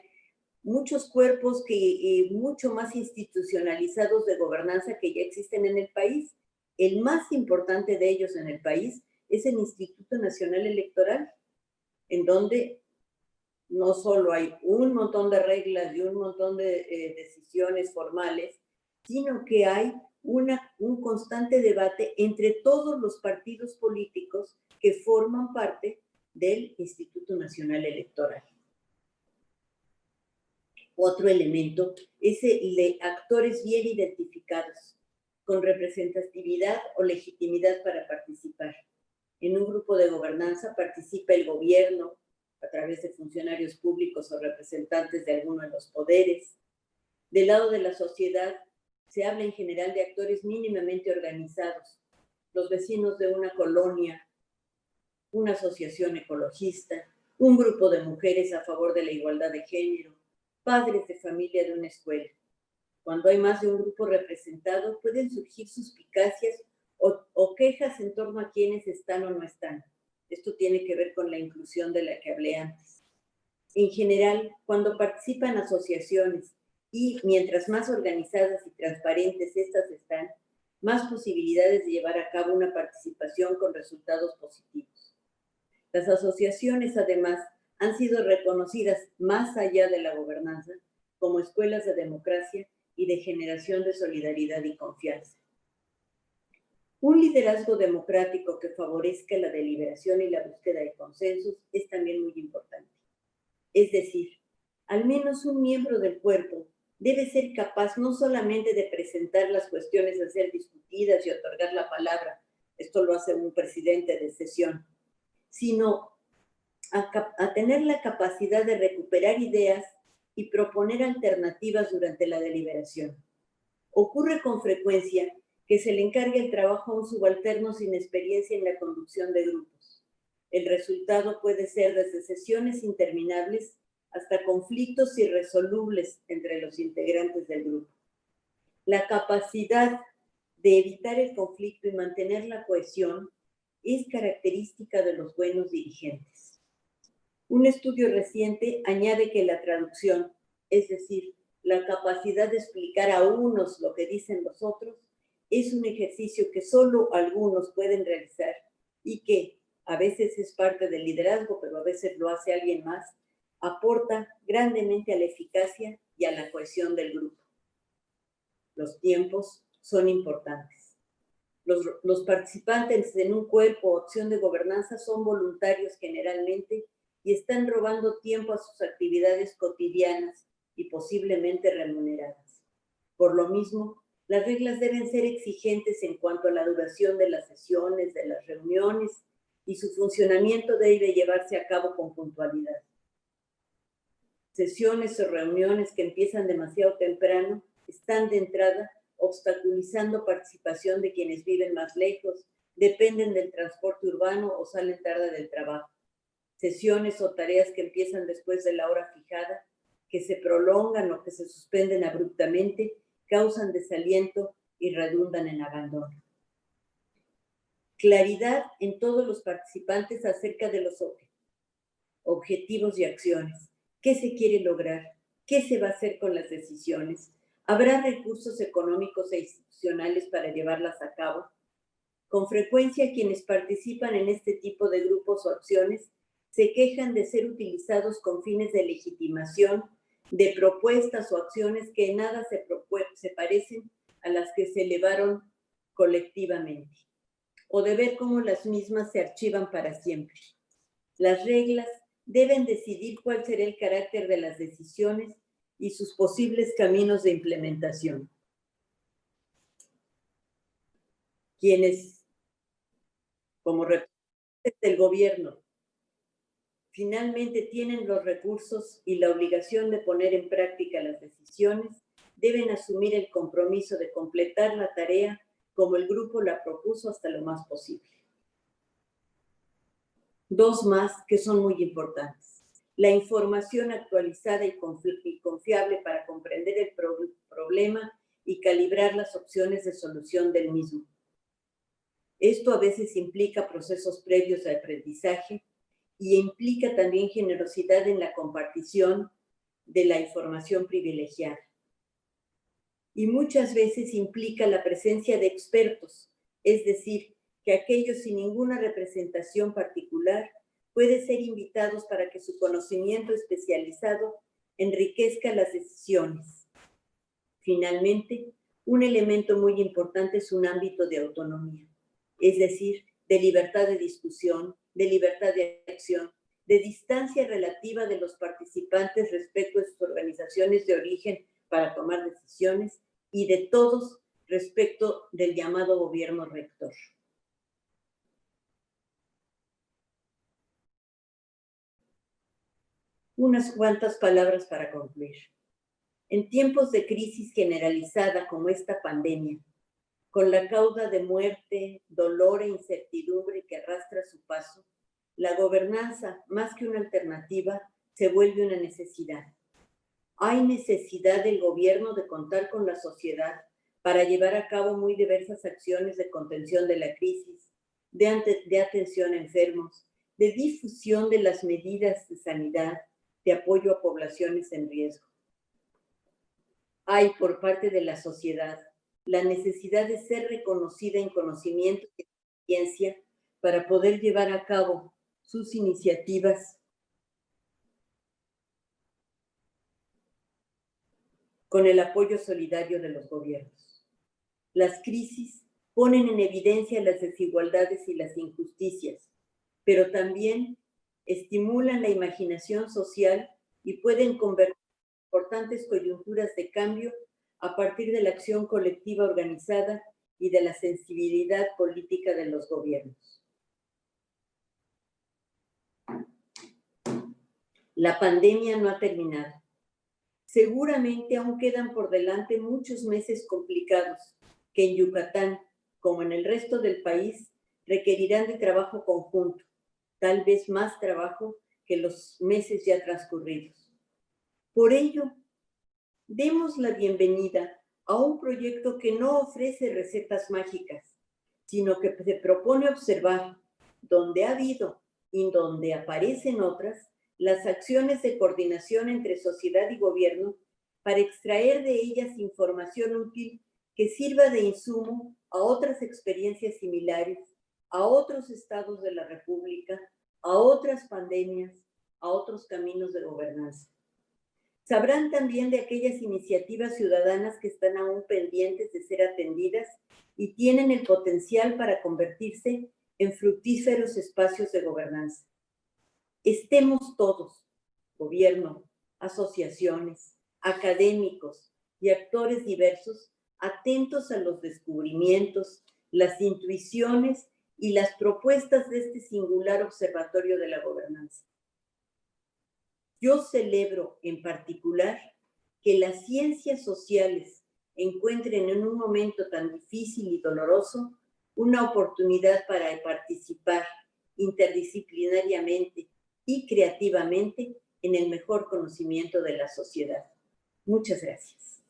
muchos cuerpos mucho más institucionalizados de gobernanza que ya existen en el país. El más importante de ellos en el país es el Instituto Nacional Electoral, en donde no solo hay un montón de reglas y un montón de decisiones formales, sino que hay un constante debate entre todos los partidos políticos que forman parte del Instituto Nacional Electoral. Otro elemento es el de actores bien identificados, con representatividad o legitimidad para participar. En un grupo de gobernanza participa el gobierno a través de funcionarios públicos o representantes de alguno de los poderes. Del lado de la sociedad se habla en general de actores mínimamente organizados, los vecinos de una colonia, una asociación ecologista, un grupo de mujeres a favor de la igualdad de género, padres de familia de una escuela. Cuando hay más de un grupo representado, pueden surgir suspicacias o quejas en torno a quienes están o no están. Esto tiene que ver con la inclusión de la que hablé antes. En general, cuando participan asociaciones y mientras más organizadas y transparentes estas están, más posibilidades de llevar a cabo una participación con resultados positivos. Las asociaciones, además, han sido reconocidas más allá de la gobernanza como escuelas de democracia y de generación de solidaridad y confianza. Un liderazgo democrático que favorezca la deliberación y la búsqueda de consensos es también muy importante. Es decir, al menos un miembro del cuerpo debe ser capaz no solamente de presentar las cuestiones a ser discutidas y otorgar la palabra, esto lo hace un presidente de sesión, sino a tener la capacidad de recuperar ideas y proponer alternativas durante la deliberación. Ocurre con frecuencia que se le encargue el trabajo a un subalterno sin experiencia en la conducción de grupos. El resultado puede ser desde sesiones interminables hasta conflictos irresolubles entre los integrantes del grupo. La capacidad de evitar el conflicto y mantener la cohesión es característica de los buenos dirigentes. Un estudio reciente añade que la traducción, es decir, la capacidad de explicar a unos lo que dicen los otros, es un ejercicio que solo algunos pueden realizar y que a veces es parte del liderazgo, pero a veces lo hace alguien más, aporta grandemente a la eficacia y a la cohesión del grupo. Los tiempos son importantes. Los participantes en un cuerpo o acción de gobernanza son voluntarios generalmente y están robando tiempo a sus actividades cotidianas y posiblemente remuneradas. Por lo mismo, las reglas deben ser exigentes en cuanto a la duración de las sesiones, de las reuniones, y su funcionamiento debe llevarse a cabo con puntualidad. Sesiones o reuniones que empiezan demasiado temprano están de entrada obstaculizando participación de quienes viven más lejos, dependen del transporte urbano o salen tarde del trabajo. Sesiones o tareas que empiezan después de la hora fijada, que se prolongan o que se suspenden abruptamente, causan desaliento y redundan en abandono. Claridad en todos los participantes acerca de los objetivos y acciones. ¿Qué se quiere lograr? ¿Qué se va a hacer con las decisiones? ¿Habrá recursos económicos e institucionales para llevarlas a cabo? Con frecuencia, quienes participan en este tipo de grupos o acciones se quejan de ser utilizados con fines de legitimación de propuestas o acciones que en nada se parecen a las que se elevaron colectivamente, o de ver cómo las mismas se archivan para siempre. Las reglas deben decidir cuál será el carácter de las decisiones y sus posibles caminos de implementación. Quienes, como representantes del gobierno, finalmente tienen los recursos y la obligación de poner en práctica las decisiones, deben asumir el compromiso de completar la tarea como el grupo la propuso hasta lo más posible. Dos más que son muy importantes. La información actualizada y confiable para comprender el problema y calibrar las opciones de solución del mismo. Esto a veces implica procesos previos de aprendizaje y implica también generosidad en la compartición de la información privilegiada. Y muchas veces implica la presencia de expertos, es decir, que aquellos sin ninguna representación particular pueden ser invitados para que su conocimiento especializado enriquezca las decisiones. Finalmente, un elemento muy importante es un ámbito de autonomía, es decir, de libertad de discusión, de libertad de acción, de distancia relativa de los participantes respecto de sus organizaciones de origen para tomar decisiones y de todos respecto del llamado gobierno rector. Unas cuantas palabras para concluir. En tiempos de crisis generalizada como esta pandemia, con la cauda de muerte, dolor e incertidumbre que arrastra su paso, la gobernanza, más que una alternativa, se vuelve una necesidad. Hay necesidad del gobierno de contar con la sociedad para llevar a cabo muy diversas acciones de contención de la crisis, de atención a enfermos, de difusión de las medidas de sanidad, de apoyo a poblaciones en riesgo. Hay por parte de la sociedad la necesidad de ser reconocida en conocimiento y experiencia para poder llevar a cabo sus iniciativas con el apoyo solidario de los gobiernos. Las crisis ponen en evidencia las desigualdades y las injusticias, pero también estimulan la imaginación social y pueden convertir importantes coyunturas de cambio a partir de la acción colectiva organizada y de la sensibilidad política de los gobiernos. La pandemia no ha terminado. Seguramente aún quedan por delante muchos meses complicados que en Yucatán, como en el resto del país, requerirán de trabajo conjunto, tal vez más trabajo que los meses ya transcurridos. Por ello, demos la bienvenida a un proyecto que no ofrece recetas mágicas, sino que se propone observar donde ha habido y donde aparecen otras, las acciones de coordinación entre sociedad y gobierno para extraer de ellas información útil que sirva de insumo a otras experiencias similares, a otros estados de la República, a otras pandemias, a otros caminos de gobernanza. Sabrán también de aquellas iniciativas ciudadanas que están aún pendientes de ser atendidas y tienen el potencial para convertirse en fructíferos espacios de gobernanza. Estemos todos, gobierno, asociaciones, académicos y actores diversos, atentos a los descubrimientos, las intuiciones y las propuestas de este singular observatorio de la gobernanza. Yo celebro en particular que las ciencias sociales encuentren en un momento tan difícil y doloroso una oportunidad para participar interdisciplinariamente y creativamente en el mejor conocimiento de la sociedad. Muchas gracias.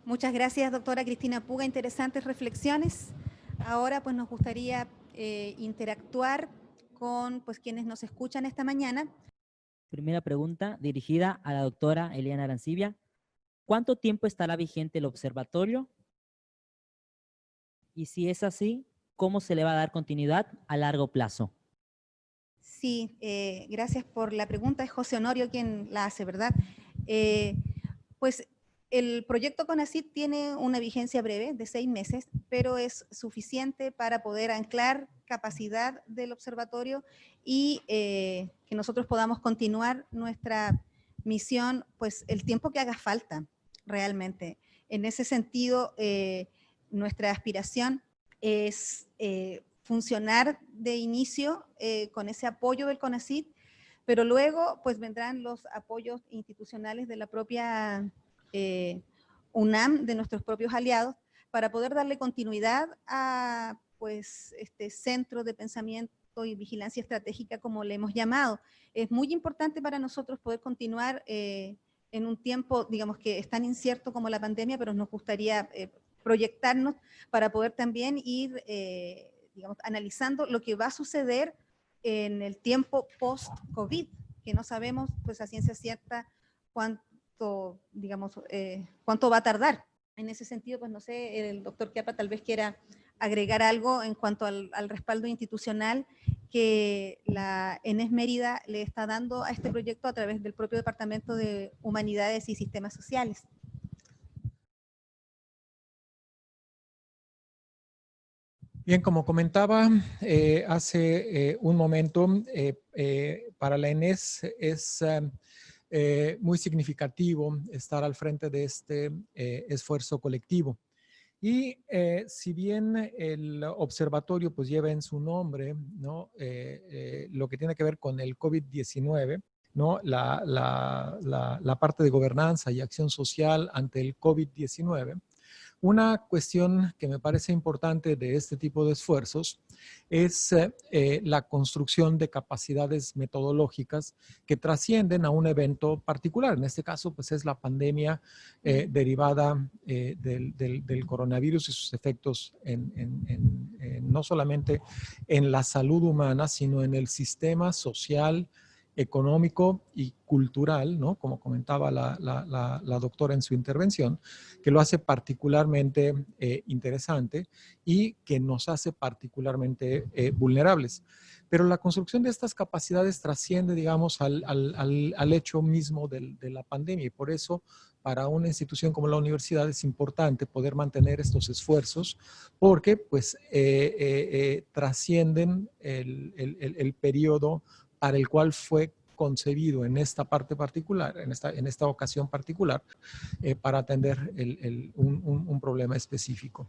Muchas gracias, doctora Cristina Puga. Interesantes reflexiones. Ahora pues nos gustaría interactuar con quienes nos escuchan esta mañana. Primera pregunta dirigida a la doctora Eliana Arancibia. ¿Cuánto tiempo estará vigente el observatorio? Y si es así, ¿cómo se le va a dar continuidad a largo plazo? Sí, gracias por la pregunta. Es José Honorio quien la hace, ¿verdad? Pues el proyecto CONACYT tiene una vigencia breve de 6 meses, pero es suficiente para poder anclar capacidad del observatorio y que nosotros podamos continuar nuestra misión, pues el tiempo que haga falta realmente. En ese sentido, nuestra aspiración es funcionar de inicio con ese apoyo del CONACYT, pero luego pues vendrán los apoyos institucionales de la propia UNAM, de nuestros propios aliados, para poder darle continuidad a pues este centro de pensamiento y vigilancia estratégica, como le hemos llamado. Es muy importante para nosotros poder continuar en un tiempo, digamos, que es tan incierto como la pandemia, pero nos gustaría proyectarnos para poder también ir, digamos, analizando lo que va a suceder en el tiempo post-COVID, que no sabemos, pues a ciencia cierta, cuánto, digamos, cuánto va a tardar. En ese sentido, pues no sé, el doctor Chiapa tal vez quiera agregar algo en cuanto al respaldo institucional que la ENES Mérida le está dando a este proyecto a través del propio Departamento de Humanidades y Sistemas Sociales. Bien, como comentaba hace un momento, para la ENES es muy significativo estar al frente de este esfuerzo colectivo. Y si bien el observatorio pues lleva en su nombre, ¿no? Lo que tiene que ver con el COVID-19, ¿no? La parte de gobernanza y acción social ante el COVID-19, una cuestión que me parece importante de este tipo de esfuerzos es la construcción de capacidades metodológicas que trascienden a un evento particular. En este caso, pues es la pandemia derivada del coronavirus y sus efectos no solamente en la salud humana, sino en el sistema social, económico y cultural, ¿no? Como comentaba la doctora en su intervención, que lo hace particularmente interesante y que nos hace particularmente vulnerables. Pero la construcción de estas capacidades trasciende, digamos, al hecho mismo de la pandemia, y por eso para una institución como la universidad es importante poder mantener estos esfuerzos porque pues trascienden el periodo para el cual fue concebido en esta parte particular, en esta ocasión particular, para atender un problema específico.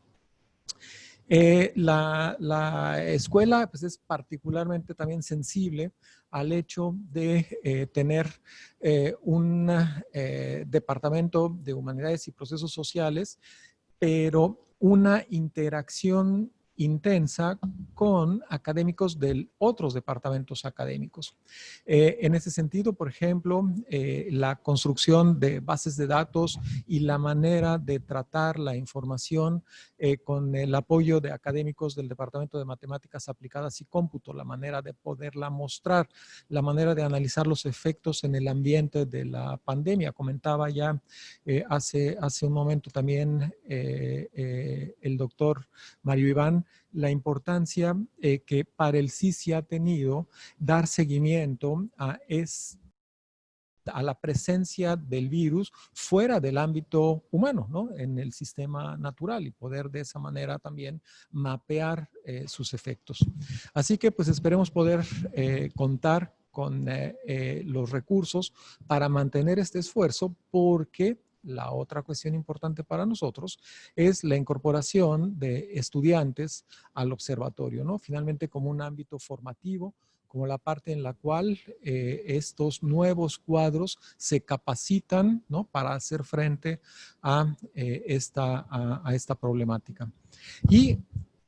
La escuela pues, es particularmente también sensible al hecho de tener un departamento de humanidades y procesos sociales, pero una interacción intensa con académicos de otros departamentos académicos. En ese sentido, por ejemplo, la construcción de bases de datos y la manera de tratar la información con el apoyo de académicos del Departamento de Matemáticas Aplicadas y Cómputo, la manera de poderla mostrar, la manera de analizar los efectos en el ambiente de la pandemia. Comentaba ya hace un momento también el doctor Mario Iván la importancia que para el CISI ha tenido dar seguimiento a la presencia del virus fuera del ámbito humano, ¿no? En el sistema natural, y poder de esa manera también mapear sus efectos. Así que pues esperemos poder contar con los recursos para mantener este esfuerzo, porque la otra cuestión importante para nosotros es la incorporación de estudiantes al observatorio, ¿no? Finalmente como un ámbito formativo, como la parte en la cual estos nuevos cuadros se capacitan, ¿no? Para hacer frente a esta problemática. Y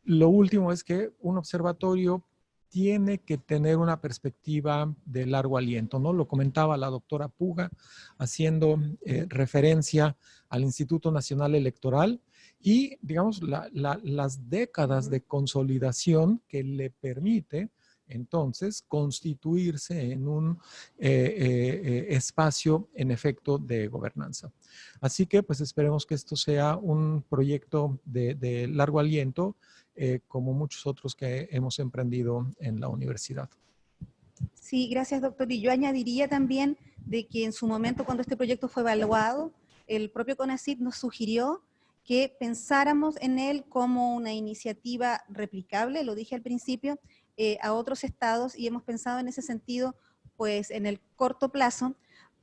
lo último es que un observatorio tiene que tener una perspectiva de largo aliento, ¿no? Lo comentaba la doctora Puga, haciendo referencia al Instituto Nacional Electoral y, digamos, las décadas de consolidación que le permite entonces constituirse en un espacio en efecto de gobernanza. Así que pues esperemos que esto sea un proyecto de largo aliento, como muchos otros que hemos emprendido en la universidad. Sí, gracias doctor. Y yo añadiría también de que en su momento cuando este proyecto fue evaluado, el propio CONACYT nos sugirió que pensáramos en él como una iniciativa replicable, lo dije al principio, a otros estados, y hemos pensado en ese sentido, pues en el corto plazo,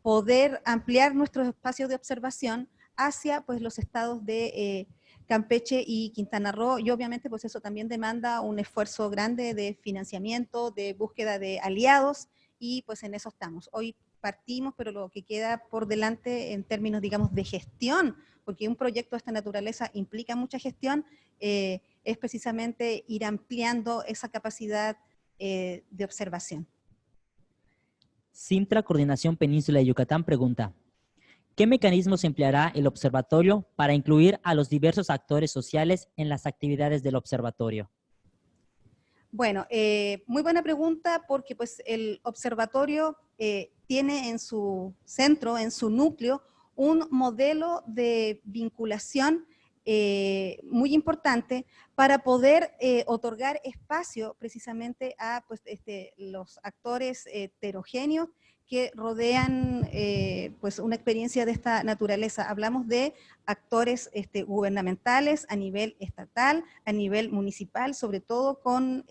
poder ampliar nuestros espacios de observación hacia pues, los estados de Campeche y Quintana Roo, y obviamente pues eso también demanda un esfuerzo grande de financiamiento, de búsqueda de aliados, y pues en eso estamos. Hoy partimos, pero lo que queda por delante en términos, digamos, de gestión, porque un proyecto de esta naturaleza implica mucha gestión, es precisamente ir ampliando esa capacidad de observación. Sintra Coordinación Península de Yucatán pregunta, ¿qué mecanismos empleará el observatorio para incluir a los diversos actores sociales en las actividades del observatorio? Bueno, muy buena pregunta, porque pues el observatorio tiene en su centro, en su núcleo, un modelo de vinculación muy importante para poder otorgar espacio precisamente a pues, los actores heterogéneos que rodean pues una experiencia de esta naturaleza. Hablamos de actores gubernamentales a nivel estatal, a nivel municipal, sobre todo con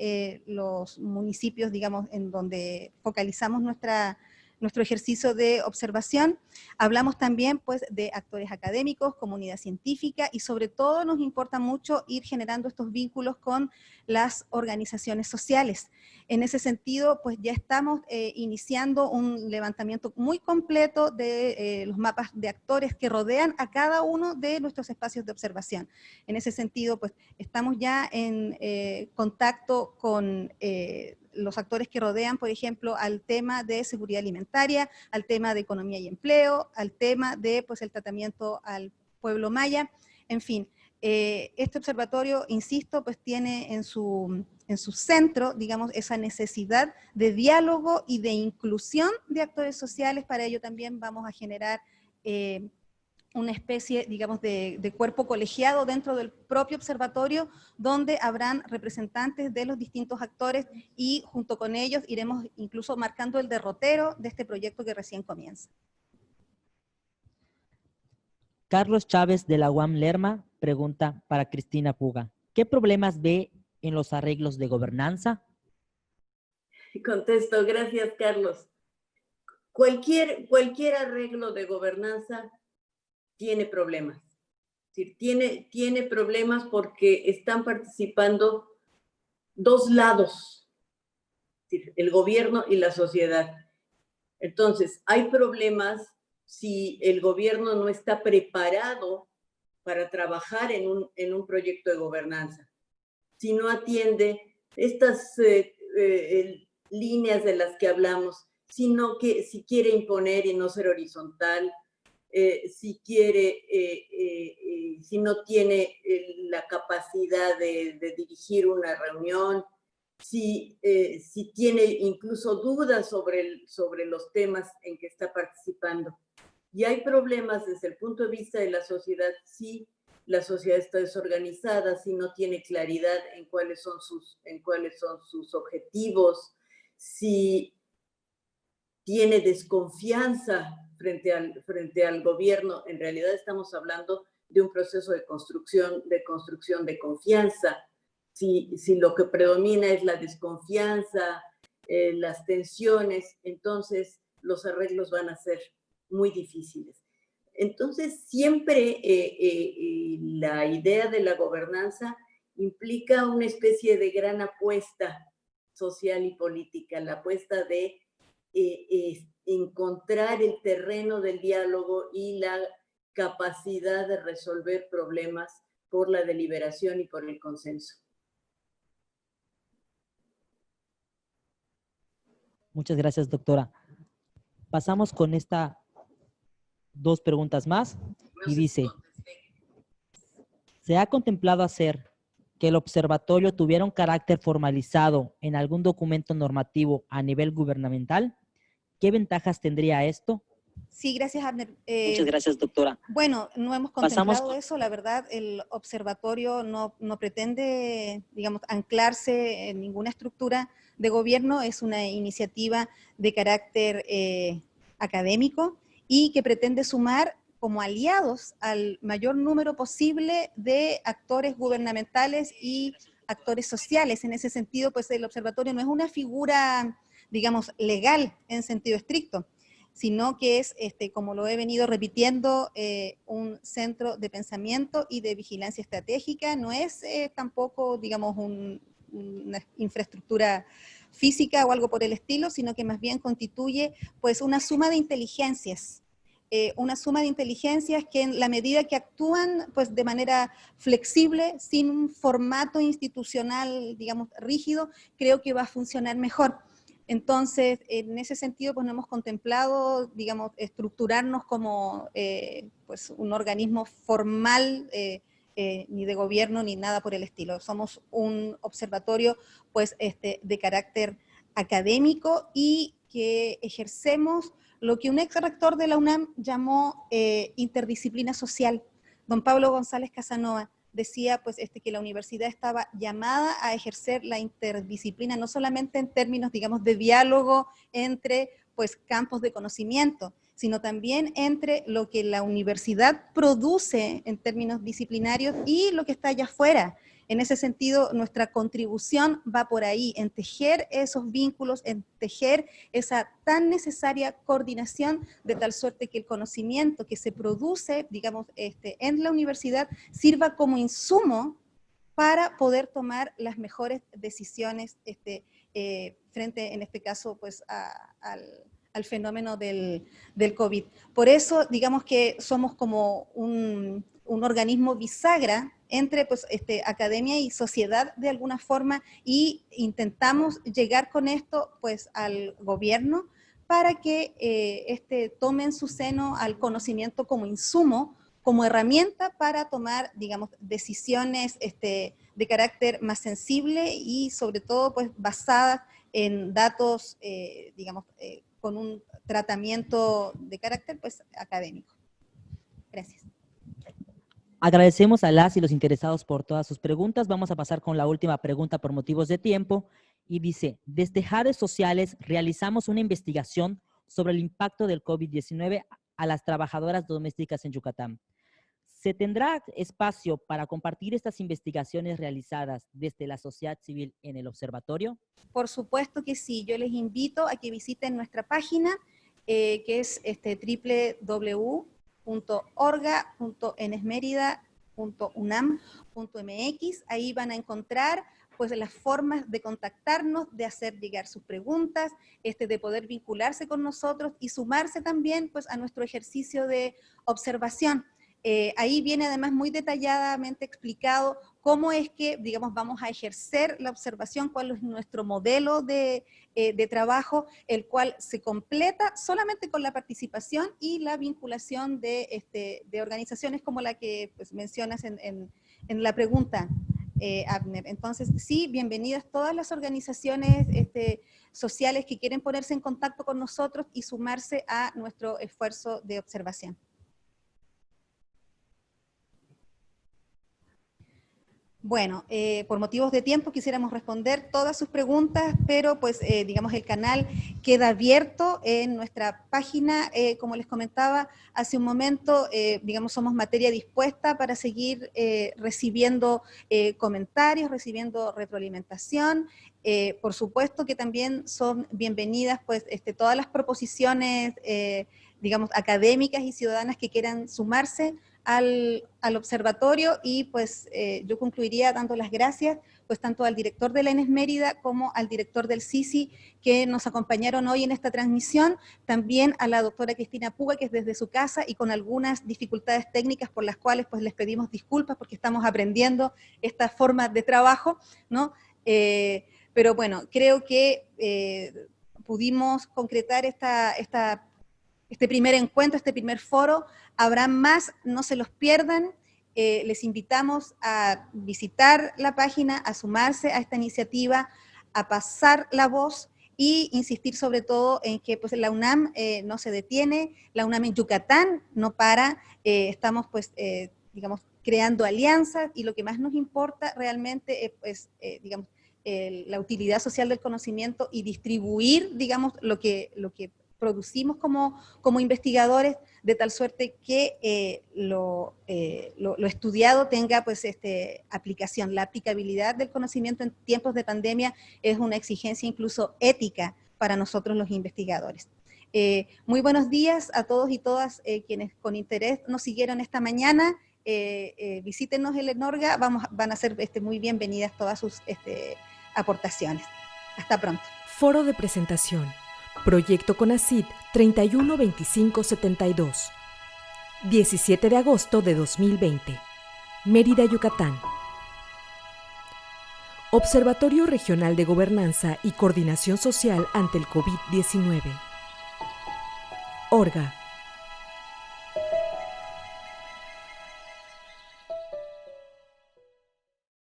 los municipios, digamos, en donde focalizamos nuestro ejercicio de observación. Hablamos también pues, de actores académicos, comunidad científica, y sobre todo nos importa mucho ir generando estos vínculos con las organizaciones sociales. En ese sentido, pues ya estamos iniciando un levantamiento muy completo de los mapas de actores que rodean a cada uno de nuestros espacios de observación. En ese sentido, pues estamos ya en contacto con los actores que rodean, por ejemplo, al tema de seguridad alimentaria, al tema de economía y empleo, al tema de pues, el tratamiento al pueblo maya, en fin. Este observatorio, insisto, pues tiene en su centro, digamos, esa necesidad de diálogo y de inclusión de actores sociales. Para ello también vamos a generar una especie, digamos, de cuerpo colegiado dentro del propio observatorio, donde habrán representantes de los distintos actores y junto con ellos iremos incluso marcando el derrotero de este proyecto que recién comienza. Carlos Chávez de la UAM Lerma pregunta para Cristina Puga, ¿qué problemas ve en los arreglos de gobernanza? Contesto, gracias Carlos. Cualquier arreglo de gobernanza tiene problemas. Es decir, tiene problemas porque están participando dos lados, es decir, el gobierno y la sociedad. Entonces, hay problemas si el gobierno no está preparado para trabajar en un proyecto de gobernanza, si no atiende estas líneas de las que hablamos, sino que si quiere imponer y no ser horizontal, si no tiene la capacidad de dirigir una reunión, si tiene incluso dudas sobre los temas en que está participando. Y hay problemas desde el punto de vista de la sociedad, si la sociedad está desorganizada, si no tiene claridad en cuáles son sus objetivos, si tiene desconfianza frente al gobierno. En realidad estamos hablando de un proceso de construcción de confianza. Si lo que predomina es la desconfianza, las tensiones, entonces los arreglos van a ser muy difíciles. Entonces, siempre la idea de la gobernanza implica una especie de gran apuesta social y política, la apuesta de encontrar el terreno del diálogo y la capacidad de resolver problemas por la deliberación y por el consenso. Muchas gracias, doctora. Pasamos con estas dos preguntas más y dice, ¿se ha contemplado hacer que el observatorio tuviera un carácter formalizado en algún documento normativo a nivel gubernamental? ¿Qué ventajas tendría esto? Sí, gracias, Abner. Muchas gracias, doctora. Bueno, no hemos contemplado eso, la verdad, el observatorio no pretende, digamos, anclarse en ninguna estructura de gobierno, es una iniciativa de carácter académico y que pretende sumar como aliados al mayor número posible de actores gubernamentales y actores sociales. En ese sentido, pues el observatorio no es una figura, digamos, legal en sentido estricto, sino que es, como lo he venido repitiendo, un centro de pensamiento y de vigilancia estratégica. No es tampoco, digamos, una infraestructura física o algo por el estilo, sino que más bien constituye pues una suma de inteligencias, que en la medida que actúan pues de manera flexible, sin un formato institucional, digamos, rígido, creo que va a funcionar mejor. Entonces, en ese sentido, pues no hemos contemplado, digamos, estructurarnos como pues un organismo formal, ni de gobierno, ni nada por el estilo. Somos un observatorio, pues, de carácter académico y que ejercemos lo que un ex rector de la UNAM llamó interdisciplina social. Don Pablo González Casanova decía pues, que la universidad estaba llamada a ejercer la interdisciplina, no solamente en términos, digamos, de diálogo entre pues, campos de conocimiento, sino también entre lo que la universidad produce en términos disciplinarios y lo que está allá afuera. En ese sentido, nuestra contribución va por ahí, en tejer esos vínculos, en tejer esa tan necesaria coordinación, de tal suerte que el conocimiento que se produce, digamos, en la universidad, sirva como insumo para poder tomar las mejores decisiones frente, en este caso, pues, al fenómeno del COVID. Por eso, digamos que somos como un organismo bisagra entre pues, academia y sociedad de alguna forma, y intentamos llegar con esto pues, al gobierno para que tome en su seno al conocimiento como insumo, como herramienta para tomar, digamos, decisiones de carácter más sensible y sobre todo pues, basadas en datos, digamos, con un tratamiento de carácter pues, académico. Gracias. Agradecemos a las y los interesados por todas sus preguntas. Vamos a pasar con la última pregunta por motivos de tiempo. Y dice, desde redes sociales realizamos una investigación sobre el impacto del COVID-19 a las trabajadoras domésticas en Yucatán. ¿Se tendrá espacio para compartir estas investigaciones realizadas desde la sociedad civil en el observatorio? Por supuesto que sí. Yo les invito a que visiten nuestra página, que es www.orga.enesmerida.unam.mx. Ahí van a encontrar pues, las formas de contactarnos, de hacer llegar sus preguntas, de poder vincularse con nosotros y sumarse también pues, a nuestro ejercicio de observación. Ahí viene además muy detalladamente explicado cómo es que, digamos, vamos a ejercer la observación, cuál es nuestro modelo de trabajo, el cual se completa solamente con la participación y la vinculación de organizaciones como la que pues, mencionas en la pregunta, Abner. Entonces, sí, bienvenidas todas las organizaciones sociales que quieren ponerse en contacto con nosotros y sumarse a nuestro esfuerzo de observación. Bueno, por motivos de tiempo quisiéramos responder todas sus preguntas, pero pues digamos el canal queda abierto en nuestra página, como les comentaba hace un momento, digamos somos materia dispuesta para seguir recibiendo comentarios, recibiendo retroalimentación. Por supuesto que también son bienvenidas pues todas las proposiciones digamos académicas y ciudadanas que quieran sumarse al observatorio, y pues yo concluiría dando las gracias pues tanto al director de la ENES Mérida como al director del CICI que nos acompañaron hoy en esta transmisión, también a la doctora Cristina Puga, que es desde su casa y con algunas dificultades técnicas por las cuales pues les pedimos disculpas porque estamos aprendiendo esta forma de trabajo, ¿no? Pero bueno, creo que pudimos concretar este primer encuentro, este primer foro. Habrá más, no se los pierdan. Les invitamos a visitar la página, a sumarse a esta iniciativa, a pasar la voz y insistir sobre todo en que pues, la UNAM no se detiene, la UNAM en Yucatán no para, estamos pues, digamos, creando alianzas, y lo que más nos importa realmente es, digamos, la utilidad social del conocimiento y distribuir, digamos, lo que producimos como investigadores de tal suerte que lo estudiado tenga pues, aplicación. La aplicabilidad del conocimiento en tiempos de pandemia es una exigencia incluso ética para nosotros los investigadores. Muy buenos días a todos y todas quienes con interés nos siguieron esta mañana. Visítenos el ENORGA, van a ser muy bienvenidas todas sus aportaciones. Hasta pronto. Foro de presentación. Proyecto CONACYT 312572. 17 de agosto de 2020. Mérida, Yucatán. Observatorio Regional de Gobernanza y Coordinación Social ante el COVID-19. ORGA.